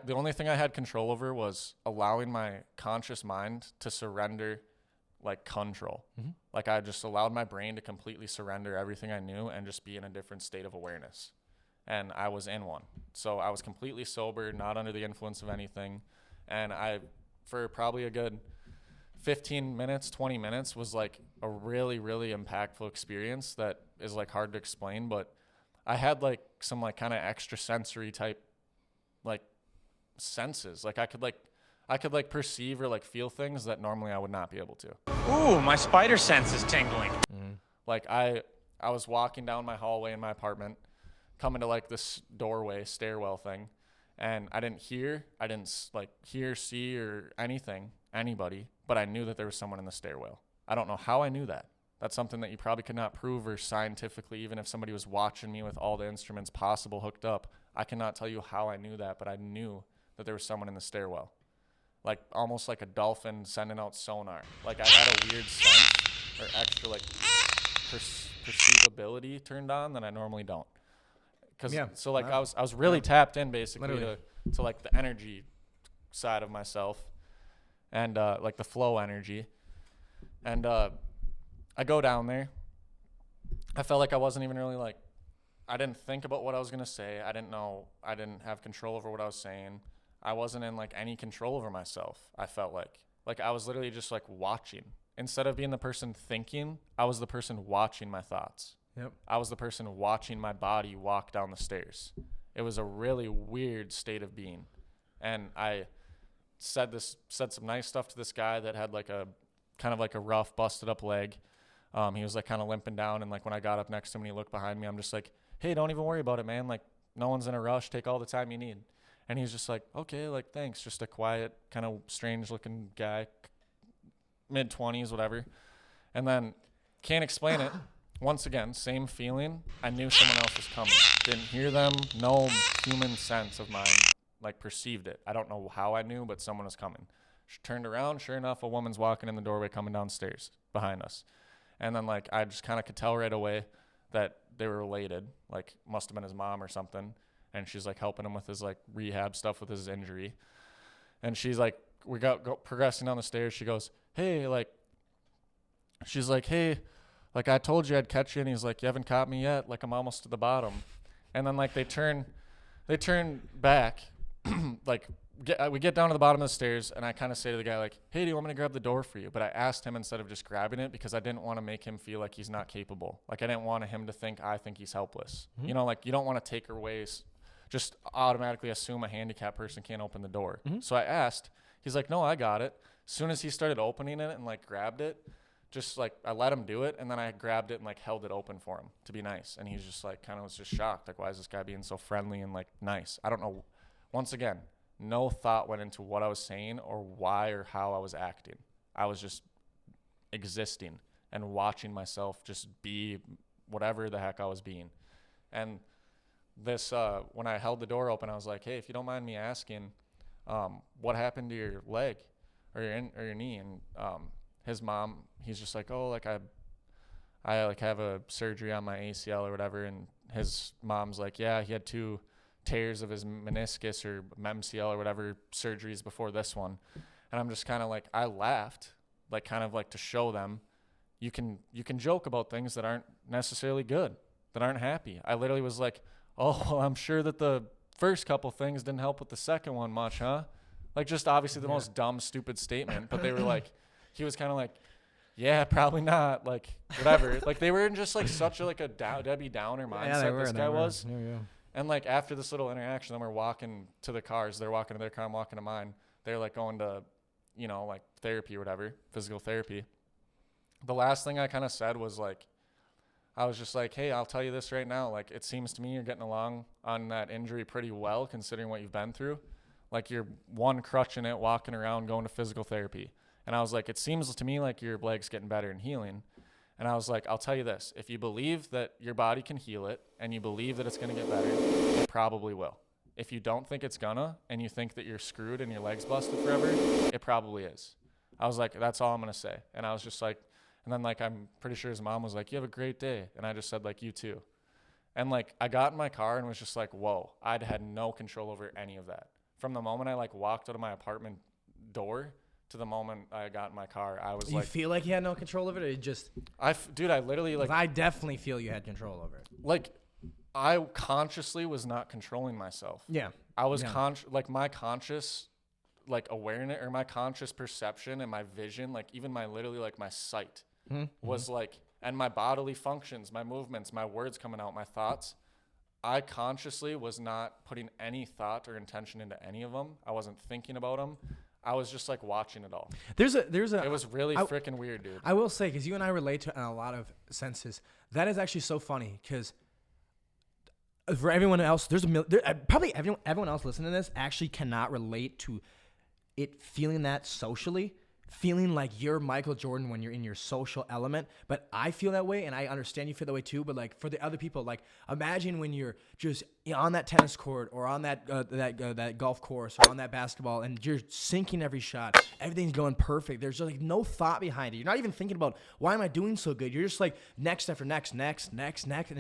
the only thing I had control over was allowing my conscious mind to surrender like control. Like I just allowed my brain to completely surrender everything I knew and just be in a different state of awareness. And I was in one. So I was completely sober, not under the influence of anything. And I, for probably a good 15 minutes, 20 minutes, was like a really, really impactful experience that is like hard to explain. But I had like some like kind of extrasensory type like senses. Like I could like perceive or like feel things that normally I would not be able to. Ooh, my spider sense is tingling. Like I was walking down my hallway in my apartment, coming to like this doorway, stairwell thing, and I didn't hear, see, or anybody, but I knew that there was someone in the stairwell. I don't know how I knew that. That's something that you probably could not prove or scientifically, even if somebody was watching me with all the instruments possible hooked up. I cannot tell you how I knew that, but I knew that there was someone in the stairwell. Like almost like a dolphin sending out sonar. Like I had a weird sense or extra like perceivability turned on that I normally don't. So like I was really tapped in basically to like the energy side of myself and like the flow energy. And I go down there. I felt like I wasn't even really like, I didn't think about what I was gonna say. I didn't have control over what I was saying. I wasn't in like any control over myself. I felt like I was literally just like watching. Instead of being the person thinking, I was the person watching my thoughts. Yep. I was the person watching my body walk down the stairs. It was a really weird state of being. And I said some nice stuff to this guy that had like a kind of like a rough, busted up leg. He was like kind of limping down. And like when I got up next to him and he looked behind me, I'm just like, hey, don't even worry about it, man. Like no one's in a rush. Take all the time you need. And he's just like, okay, like thanks. Just a quiet, kind of strange looking guy, mid-20s, whatever. And then can't explain it. Once again, same feeling. I knew someone else was coming. Didn't hear them. No human sense of mine like perceived it. I don't know how I knew, but someone was coming. She turned around. Sure enough, a woman's walking in the doorway coming downstairs behind us. And then like I just kind of could tell right away that they were related. Like must have been his mom or something. And she's like helping him with his like rehab stuff with his injury. And she's like, we got progressing down the stairs. She goes, hey, like, she's like, hey, like I told you I'd catch you. And he's like, you haven't caught me yet. Like I'm almost to the bottom. And then like they turn back, like we get down to the bottom of the stairs. And I kind of say to the guy like, hey, do you want me to grab the door for you? But I asked him instead of just grabbing it because I didn't want to make him feel like he's not capable. Like I didn't want him to think I think he's helpless. Mm-hmm. You know, like you don't want to take away, just automatically assume a handicapped person can't open the door. Mm-hmm. So I asked, he's like, no, I got it. As soon as he started opening it and like grabbed it, just like I let him do it. And then I grabbed it and like held it open for him to be nice. And he's just like, kind of was just shocked. Like, why is this guy being so friendly and like nice? I don't know. Once again, no thought went into what I was saying or why or how I was acting. I was just existing and watching myself just be whatever the heck I was being. And this, when I held the door open, I was like, hey, if you don't mind me asking, what happened to your leg or your knee? And his mom, he's just like, oh, like I like have a surgery on my ACL or whatever. And his mom's like, yeah, he had 2 tears of his meniscus or MCL or whatever surgeries before this one. And I'm just kind of like, I laughed, like kind of like to show them you can joke about things that aren't necessarily good, that aren't happy. I literally was like, oh, well, I'm sure that the first couple things didn't help with the second one much, huh? Like just obviously the most dumb, stupid statement. But they were like, he was kind of like, yeah, probably not. Like whatever. Like they were in just like such a like a Debbie Downer mindset. This guy was. Yeah. And like after this little interaction, then we're walking to the cars. They're walking to their car. I'm walking to mine. They're like going to, you know, like therapy or whatever, physical therapy. The last thing I kind of said was like, I was just like, hey, I'll tell you this right now. Like, it seems to me you're getting along on that injury pretty well, considering what you've been through. Like, you're one crutching it, walking around, going to physical therapy. And I was like, it seems to me like your leg's getting better and healing. And I was like, I'll tell you this. If you believe that your body can heal it and you believe that it's going to get better, it probably will. If you don't think it's gonna and you think that you're screwed and your leg's busted forever, it probably is. I was like, that's all I'm going to say. And I was just like, and then like, I'm pretty sure his mom was like, you have a great day. And I just said like, you too. And like, I got in my car and was just like, whoa, I'd had no control over any of that. From the moment I like walked out of my apartment door to the moment I got in my car, I was like. You feel like you had no control over it? Or you just. Dude, I literally like. I definitely feel you had control over it. Like, I consciously was not controlling myself. Yeah. I was like my conscious like awareness or my conscious perception and my vision, like even my literally like my sight was like, and my bodily functions, my movements, my words coming out, my thoughts, I consciously was not putting any thought or intention into any of them. I wasn't thinking about them. I was just like watching it all. It was really freaking weird, dude. I will say, because you and I relate to it in a lot of senses. That is actually so funny, because for everyone else, probably everyone else listening to this actually cannot relate to it feeling that socially. Feeling like you're Michael Jordan when you're in your social element, but I feel that way, and I understand you feel that way too. But like for the other people, like imagine when you're just on that tennis court or on that golf course or on that basketball, and you're sinking every shot. Everything's going perfect. There's just like no thought behind it. You're not even thinking about why am I doing so good. You're just like next after next, and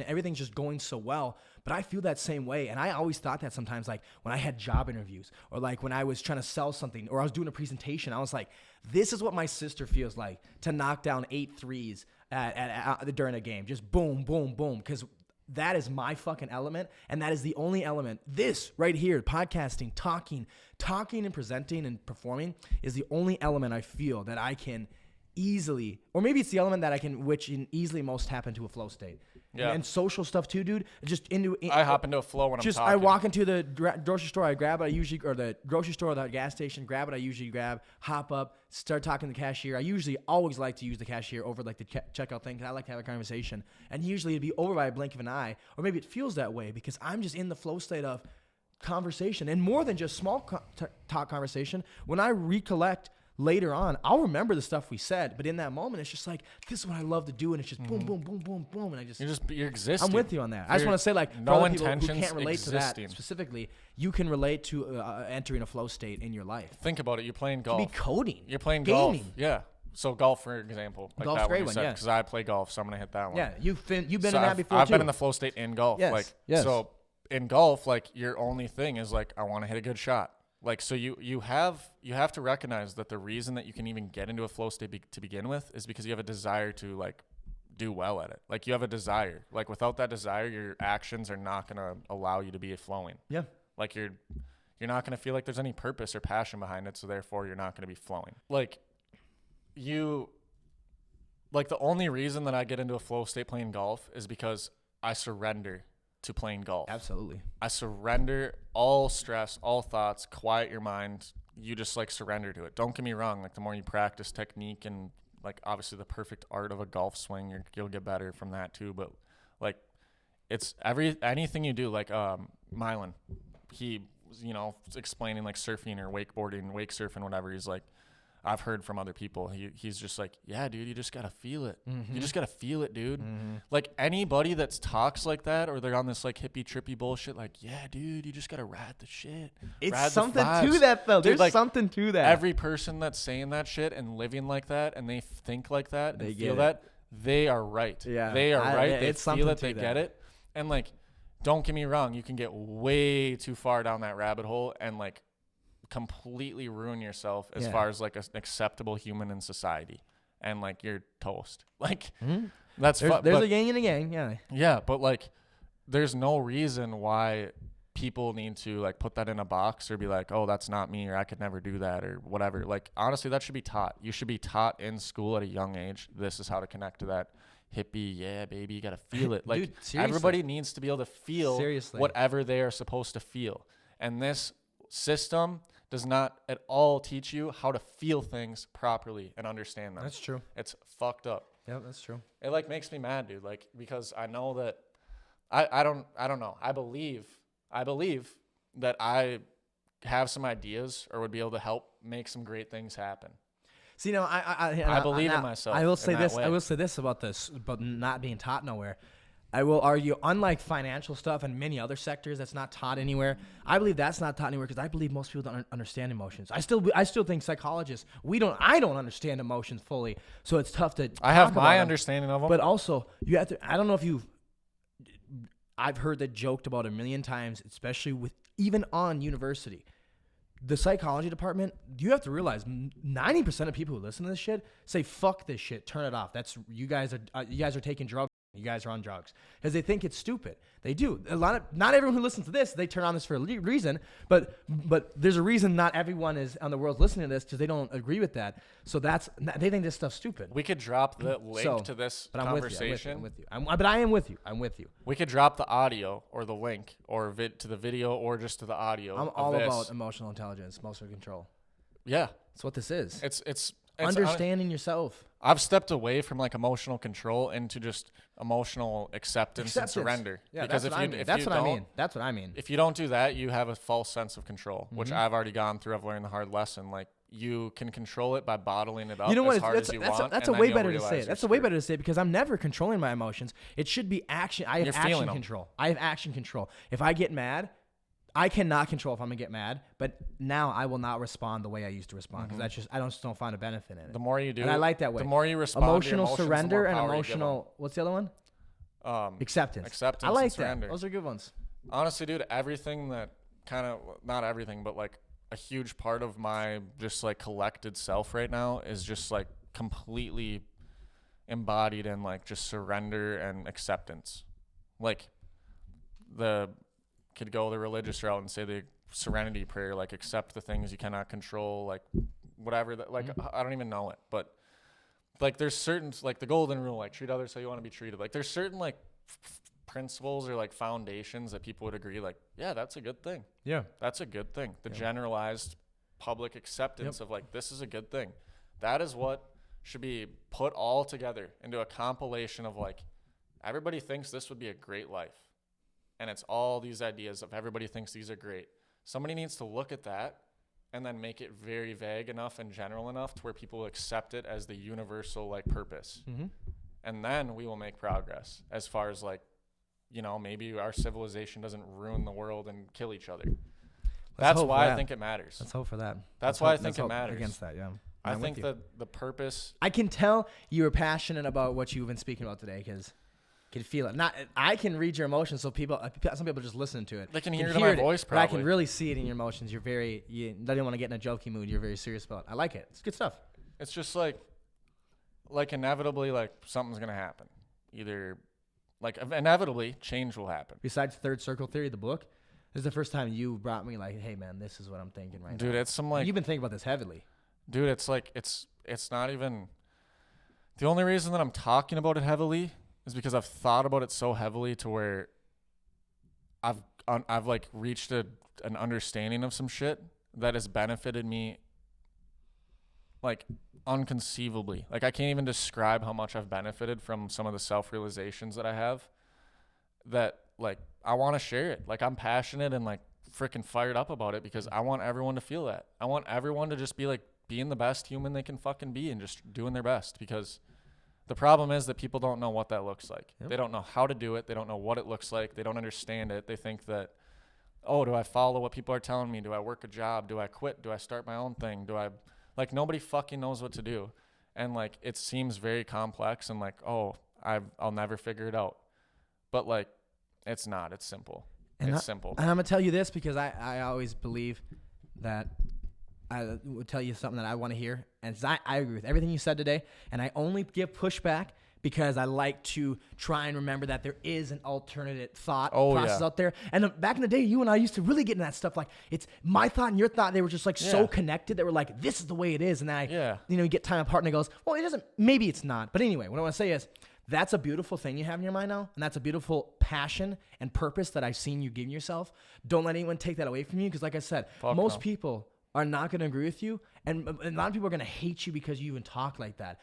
everything's just going so well. But I feel that same way, and I always thought that sometimes, like when I had job interviews or like when I was trying to sell something or I was doing a presentation, I was like, this is what my sister feels like to knock down 8 threes during a game. Just boom, boom, boom. Because that is my fucking element, and that is the only element. This right here, podcasting, talking and presenting and performing is the only element I feel that I can easily, or maybe it's the element that I can, which can easily most tap into a flow state. Yeah. And social stuff too, dude. I hop into a flow when I'm talking. I walk into the grocery store, I grab what I usually, or the grocery store or the gas station, grab what I usually grab, hop up, start talking to the cashier. I usually always like to use the cashier over like the checkout thing, because I like to have a conversation. And usually it'd be over by a blink of an eye, or maybe it feels that way because I'm just in the flow state of conversation. And more than just small talk conversation, when I recollect later on, I'll remember the stuff we said, but in that moment, it's just like, this is what I love to do, and it's just boom, boom, boom, boom, boom, and you're existing. I'm with you on that. I just want to say, like, for no other people who intentions can't relate existing. to that specifically, you can relate to entering a flow state in your life. Think about it. You're playing golf. It could be coding. You're playing gaming. golf. Yeah. So golf, for example. Like Golf's that great one, one, yeah. because I play golf, so I'm gonna hit that one. Yeah, you've been in So that before I've too. been in the flow state in golf. Yes, yes. So in golf, like your only thing is like, I want to hit a good shot. Like, so you have to recognize that the reason that you can even get into a flow state to begin with is because you have a desire to like do well at it. Like you have a desire. Like without that desire, your actions are not going to allow you to be flowing. Yeah. Like you're not going to feel like there's any purpose or passion behind it. So therefore you're not going to be flowing. Like the only reason that I get into a flow state playing golf is because I surrender to playing golf. Absolutely. I surrender all stress, all thoughts, quiet your mind. You just like surrender to it. Don't get me wrong. Like the more you practice technique and like obviously the perfect art of a golf swing, you'll get better from that too. But like it's anything you do, like Mylan, he was, explaining like surfing or wakeboarding, wake surfing, whatever. He's like, I've heard from other people. He's just like, yeah, dude, you just got to feel it. Mm-hmm. You just got to feel it, dude. Mm-hmm. Like anybody that talks like that, or they're on this like hippie trippy bullshit, like, yeah, dude, you just got to ride the shit. It's something to that though. There's like, something to that. Every person that's saying that shit and living like that and they think like that and feel that, they are right. Yeah. They are right. They feel it. They get it. And like, don't get me wrong. You can get way too far down that rabbit hole and like, completely ruin yourself as far as like an acceptable human in society, and like you're toast. Like there's a yin and a yang. Yeah, but like there's no reason why people need to like put that in a box or be like, oh, that's not me, or I could never do that, or whatever. Like honestly, that should be taught. You should be taught in school at a young age. This is how to connect to that hippie. Yeah, baby, you gotta feel it. Like dude, everybody needs to be able to feel whatever they are supposed to feel, and this system does not at all teach you how to feel things properly and understand them. That's true. It's fucked up. Yeah, that's true. It like makes me mad, dude. Like because I know that I don't know. I believe that I have some ideas or would be able to help make some great things happen. See, I believe in myself. I will say this. I will say this about not being taught nowhere. I will argue, unlike financial stuff and many other sectors that's not taught anywhere, I believe that's not taught anywhere because I believe most people don't understand emotions. I still think psychologists, I don't understand emotions fully, so it's tough to I have my understanding of them. But also, you have to, I don't know if I've heard that joked about a million times, especially even on university. The psychology department, you have to realize 90% of people who listen to this shit say, fuck this shit, turn it off. You guys are taking drugs. You guys are on drugs. Because they think it's stupid. They do. Not everyone who listens to this, they turn on this for a reason, but there's a reason not everyone is on the world listening to this because they don't agree with that. So they think this stuff's stupid. We could drop the link to this conversation. I'm with you. But I am with you. I'm with you. We could drop the audio or the link or to the video or just to the audio. I'm all about emotional intelligence, emotional control. Yeah. That's what this is. It's understanding yourself. I've stepped away from like emotional control into just emotional acceptance and surrender. Yeah, because that's what I mean. That's what I mean. If you don't do that, you have a false sense of control, which I've already gone through. I've learned the hard lesson. Like you can control it by bottling it up as hard as you want. That's a way better to say it. That's a way better to say it because I'm never controlling my emotions. It should be action. I have action control. I have action control. If I get mad, I cannot control if I'm gonna get mad, but now I will not respond the way I used to respond because I just don't find a benefit in it. The more you do, and I like that way. The more you respond, emotional to your emotions, surrender the more and power emotional. What's the other one? Acceptance. Acceptance. I like and that. surrender. Those are good ones. Honestly, dude, everything that not everything, but like a huge part of my just like collected self right now is just like completely embodied in like just surrender and acceptance. Like could go the religious route and say the serenity prayer, like accept the things you cannot control, like whatever that, like I don't even know it, but like there's certain, like the golden rule, like treat others how you want to be treated. Like there's certain like principles or like foundations that people would agree, like, yeah, that's a good thing. Yeah, that's a good thing. The generalized public acceptance of like, this is a good thing. That is what should be put all together into a compilation of like, everybody thinks this would be a great life. And it's all these ideas of everybody thinks these are great. Somebody needs to look at that and then make it very vague enough and general enough to where people accept it as the universal like purpose. And then we will make progress as far as like, you know, maybe our civilization doesn't ruin the world and kill each other. That's why I think it matters. Let's hope for that. That's why I think it matters. Against that, yeah. I think that the purpose. I can tell you were passionate about what you've been speaking about today because I can feel it. I can read your emotions, so some people just listen to it. They can hear it in my voice, probably. But I can really see it in your emotions. You don't want to get in a jokey mood. You're very serious about it. I like it. It's good stuff. It's just like inevitably, like something's gonna happen. Either like inevitably, change will happen. Besides Third Circle Theory, the book, this is the first time you brought me like, hey man, this is what I'm thinking right now. Dude, it's some like and you've been thinking about this heavily. Dude, it's like it's not even. The only reason that I'm talking about it heavily is because I've thought about it so heavily to where I've like reached an understanding of some shit that has benefited me like unconceivably. Like I can't even describe how much I've benefited from some of the self-realizations that I have, that like I want to share it. Like I'm passionate and like freaking fired up about it because I want everyone to feel that. I want everyone to just be like being the best human they can fucking be and just doing their best, because the problem is that people don't know what that looks like. Yep. They don't know how to do it. They don't know what it looks like. They don't understand it. They think that, oh, do I follow what people are telling me? Do I work a job? Do I quit? Do I start my own thing? Like nobody fucking knows what to do. And like, it seems very complex and like, oh, I'll never figure it out. But like, it's not, it's simple. It's simple. And I'm going to tell you this because I always believe that I would tell you something that I want to hear. And I agree with everything you said today. And I only give pushback because I like to try and remember that there is an alternative thought process out there. And back in the day, you and I used to really get in that stuff. Like it's my thought and your thought. They were just like so connected that we're like, this is the way it is. And then you get time apart and it goes, well, it doesn't, maybe it's not. But anyway, what I want to say is that's a beautiful thing you have in your mind now. And that's a beautiful passion and purpose that I've seen you give yourself. Don't let anyone take that away from you. Because like I said, most people are not going to agree with you. And a lot of people are going to hate you because you even talk like that.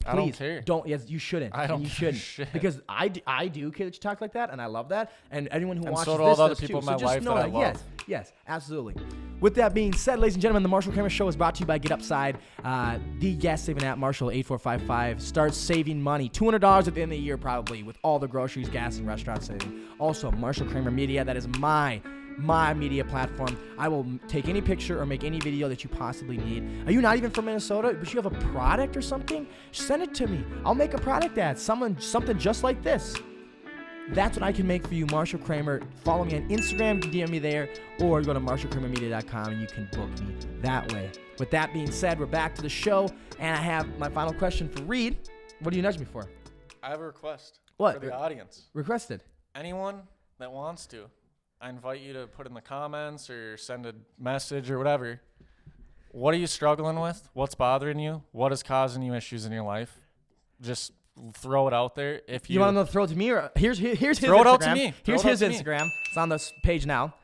I don't care. Yes, you shouldn't. I don't you give shouldn't. a shit. Because I do care that you talk like that, and I love that. And anyone who watches so do this all the other does people too. in my So just life know that I love. Yes, absolutely. With that being said, ladies and gentlemen, the Marshal Kramer Show is brought to you by Get Upside. The gas saving app, Marshal 8455. Start saving money. $200 at the end of the year probably with all the groceries, gas, and restaurant saving. Also, Marshal Kramer Media. That is my media platform. I will take any picture or make any video that you possibly need. Are you not even from Minnesota, but you have a product or something? Send it to me. I'll make a product ad. Something just like this. That's what I can make for you, Marshal Kramer. Follow me on Instagram, DM me there, or go to marshalkramermedia.com and you can book me that way. With that being said, we're back to the show, and I have my final question for Reed. What do you nudge me for? I have a request. What? For the audience. Requested. Anyone that wants to, I invite you to put in the comments or send a message or whatever. What are you struggling with? What's bothering you? What is causing you issues in your life? Just throw it out there. If You want to throw it to me? Or here's his throw Instagram. it out to me. Here's Throw it his out to me. Instagram. It's on this page now.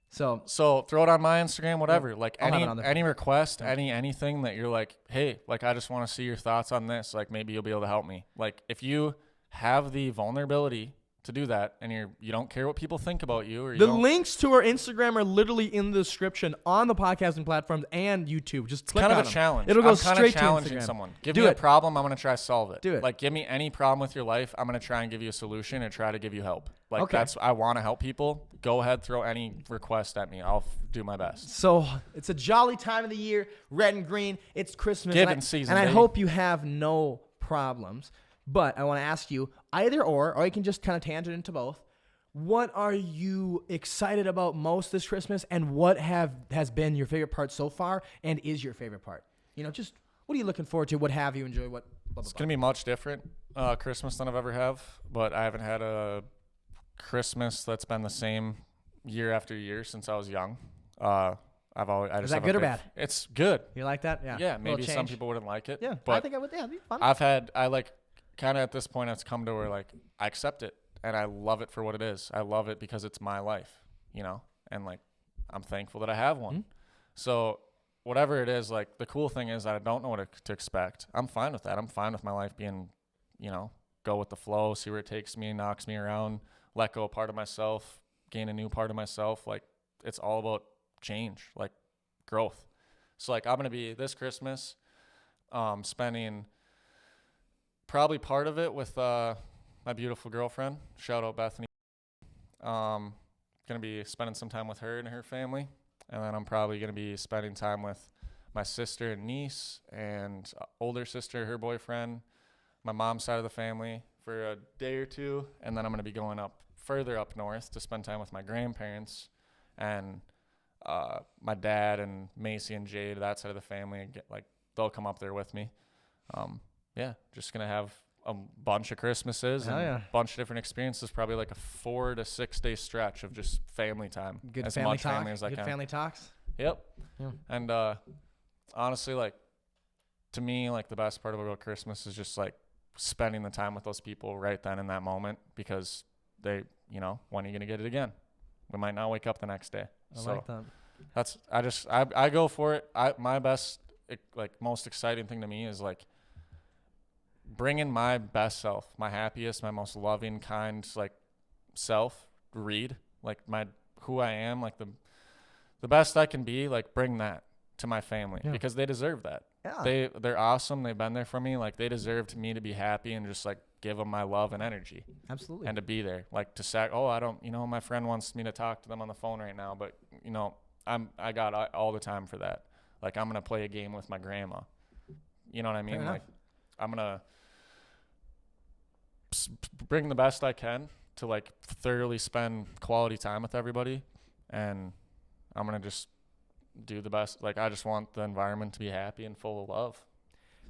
So throw it on my Instagram, whatever. Yeah, Like I'll have it on there. any request, anything that you're like, hey, like I just want to see your thoughts on this. Like maybe you'll be able to help me. Like if you have the vulnerability to do that and you don't care what people think about you, or you the don't, links to our Instagram are literally in the description on the podcasting platforms and YouTube. Just click kind on of a them. challenge. It'll go I'm kind straight of to challenging Instagram. someone. Give Do me it. a problem, I'm gonna try to solve it. Do it. Like give me any problem with your life, I'm gonna try and give you a solution and try to give you help. Like Okay. I want to help people. Go ahead, throw any request at me. I'll do my best. So it's a jolly time of the year, red and green. It's Christmas. Giving and season, And I baby. hope you have no problems. But I want to ask you either or you can just kind of tangent into both. What are you excited about most this Christmas, and what has been your favorite part so far, and is your favorite part? Just what are you looking forward to? What have you enjoyed? What? Blah, blah, It's gonna be much different Christmas than I've ever have, but I haven't had a Christmas that's been the same year after year since I was young. I just Is that have a good or big- bad? It's good. You like that? Yeah. Yeah, Little maybe some change. people wouldn't like it. Yeah, I but think I would. Yeah, it'd be fun. I like kind of at this point it's come to where like I accept it and I love it for what it is. I love it because it's my life, and like I'm thankful that I have one. Mm-hmm. So whatever it is, like the cool thing is that I don't know what to expect. I'm fine with that. I'm fine with my life being, go with the flow, see where it takes me, knocks me around, let go a part of myself, gain a new part of myself. Like it's all about change, like growth. So like I'm going to be this Christmas spending probably part of it with my beautiful girlfriend. Shout out Bethany. Going to be spending some time with her and her family. And then I'm probably going to be spending time with my sister and niece and older sister, her boyfriend, my mom's side of the family for a day or two. And then I'm going to be going further up north to spend time with my grandparents and my dad and Macy and Jade, that side of the family. And they'll come up there with me. Just going to have a bunch of Christmases and a bunch of different experiences, probably like a 4 to 6 day stretch of just family time. Good as family much talk. family as I Good can. family talks. Yep. Yeah. And honestly, like to me, like the best part about Christmas is just like spending the time with those people right then in that moment, because they, when are you going to get it again? We might not wake up the next day. I like that. That's, I go for it. My best, most exciting thing to me is like bringing my best self, my happiest, my most loving, kind, like self, Reed, like who I am, like the best I can be, like bring that to my family because they deserve that. Yeah. They're awesome. They've been there for me. Like they deserve me to be happy and just like give them my love and energy. Absolutely. And to be there, like to say, I don't, my friend wants me to talk to them on the phone right now, but I got all the time for that. Like I'm going to play a game with my grandma. You know what I mean? Fair Like enough. I'm going to bring the best I can to like thoroughly spend quality time with everybody. And I'm going to just do the best. Like I just want the environment to be happy and full of love.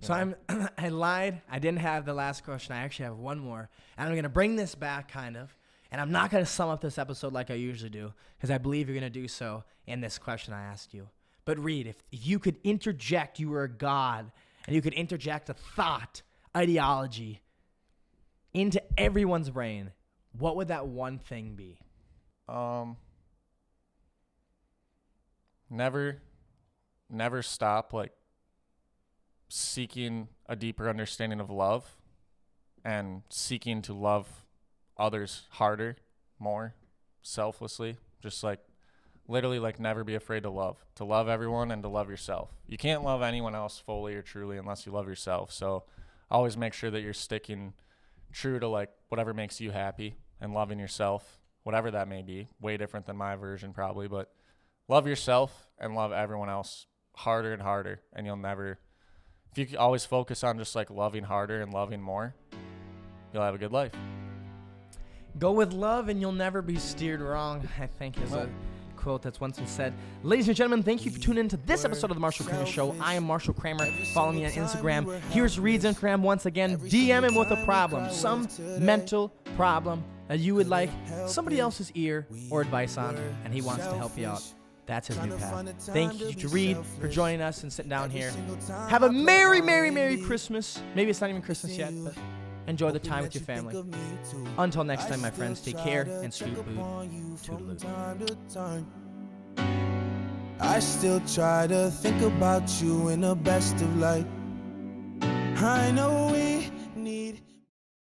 So I lied. I didn't have the last question. I actually have one more. And I'm going to bring this back kind of. And I'm not going to sum up this episode like I usually do, because I believe you're going to do so in this question I asked you. But Reed, if you could interject, you were a god, and you could interject a thought, ideology into everyone's brain, what would that one thing be? Never stop like seeking a deeper understanding of love and seeking to love others harder, more selflessly. Just like literally like never be afraid to love everyone and to love yourself. You can't love anyone else fully or truly unless you love yourself. So always make sure that you're sticking true to like whatever makes you happy and loving yourself, whatever that may be. Way different than my version probably, but love yourself and love everyone else harder and harder. And you'll never, if you always focus on just like loving harder and loving more, you'll have a good life. Go with love and you'll never be steered wrong, I think is a quote that's once been said. Ladies and gentlemen, thank you for tuning in to this episode of the Marshal Kramer Show. I am Marshal Kramer. Follow me on Instagram. Here's Reed's Instagram once again. DM him with a problem, some mental problem that you would like somebody else's ear or advice on, and he wants to help you out. That's his new path. Thank you to Reed for joining us and sitting down here. Have a Merry, Merry, Merry Christmas. Maybe it's not even Christmas yet, but enjoy the time with your family. Until next time, my friends, take care and scoot boot. Toodaloo. I still try to think about you in the best of light. I know we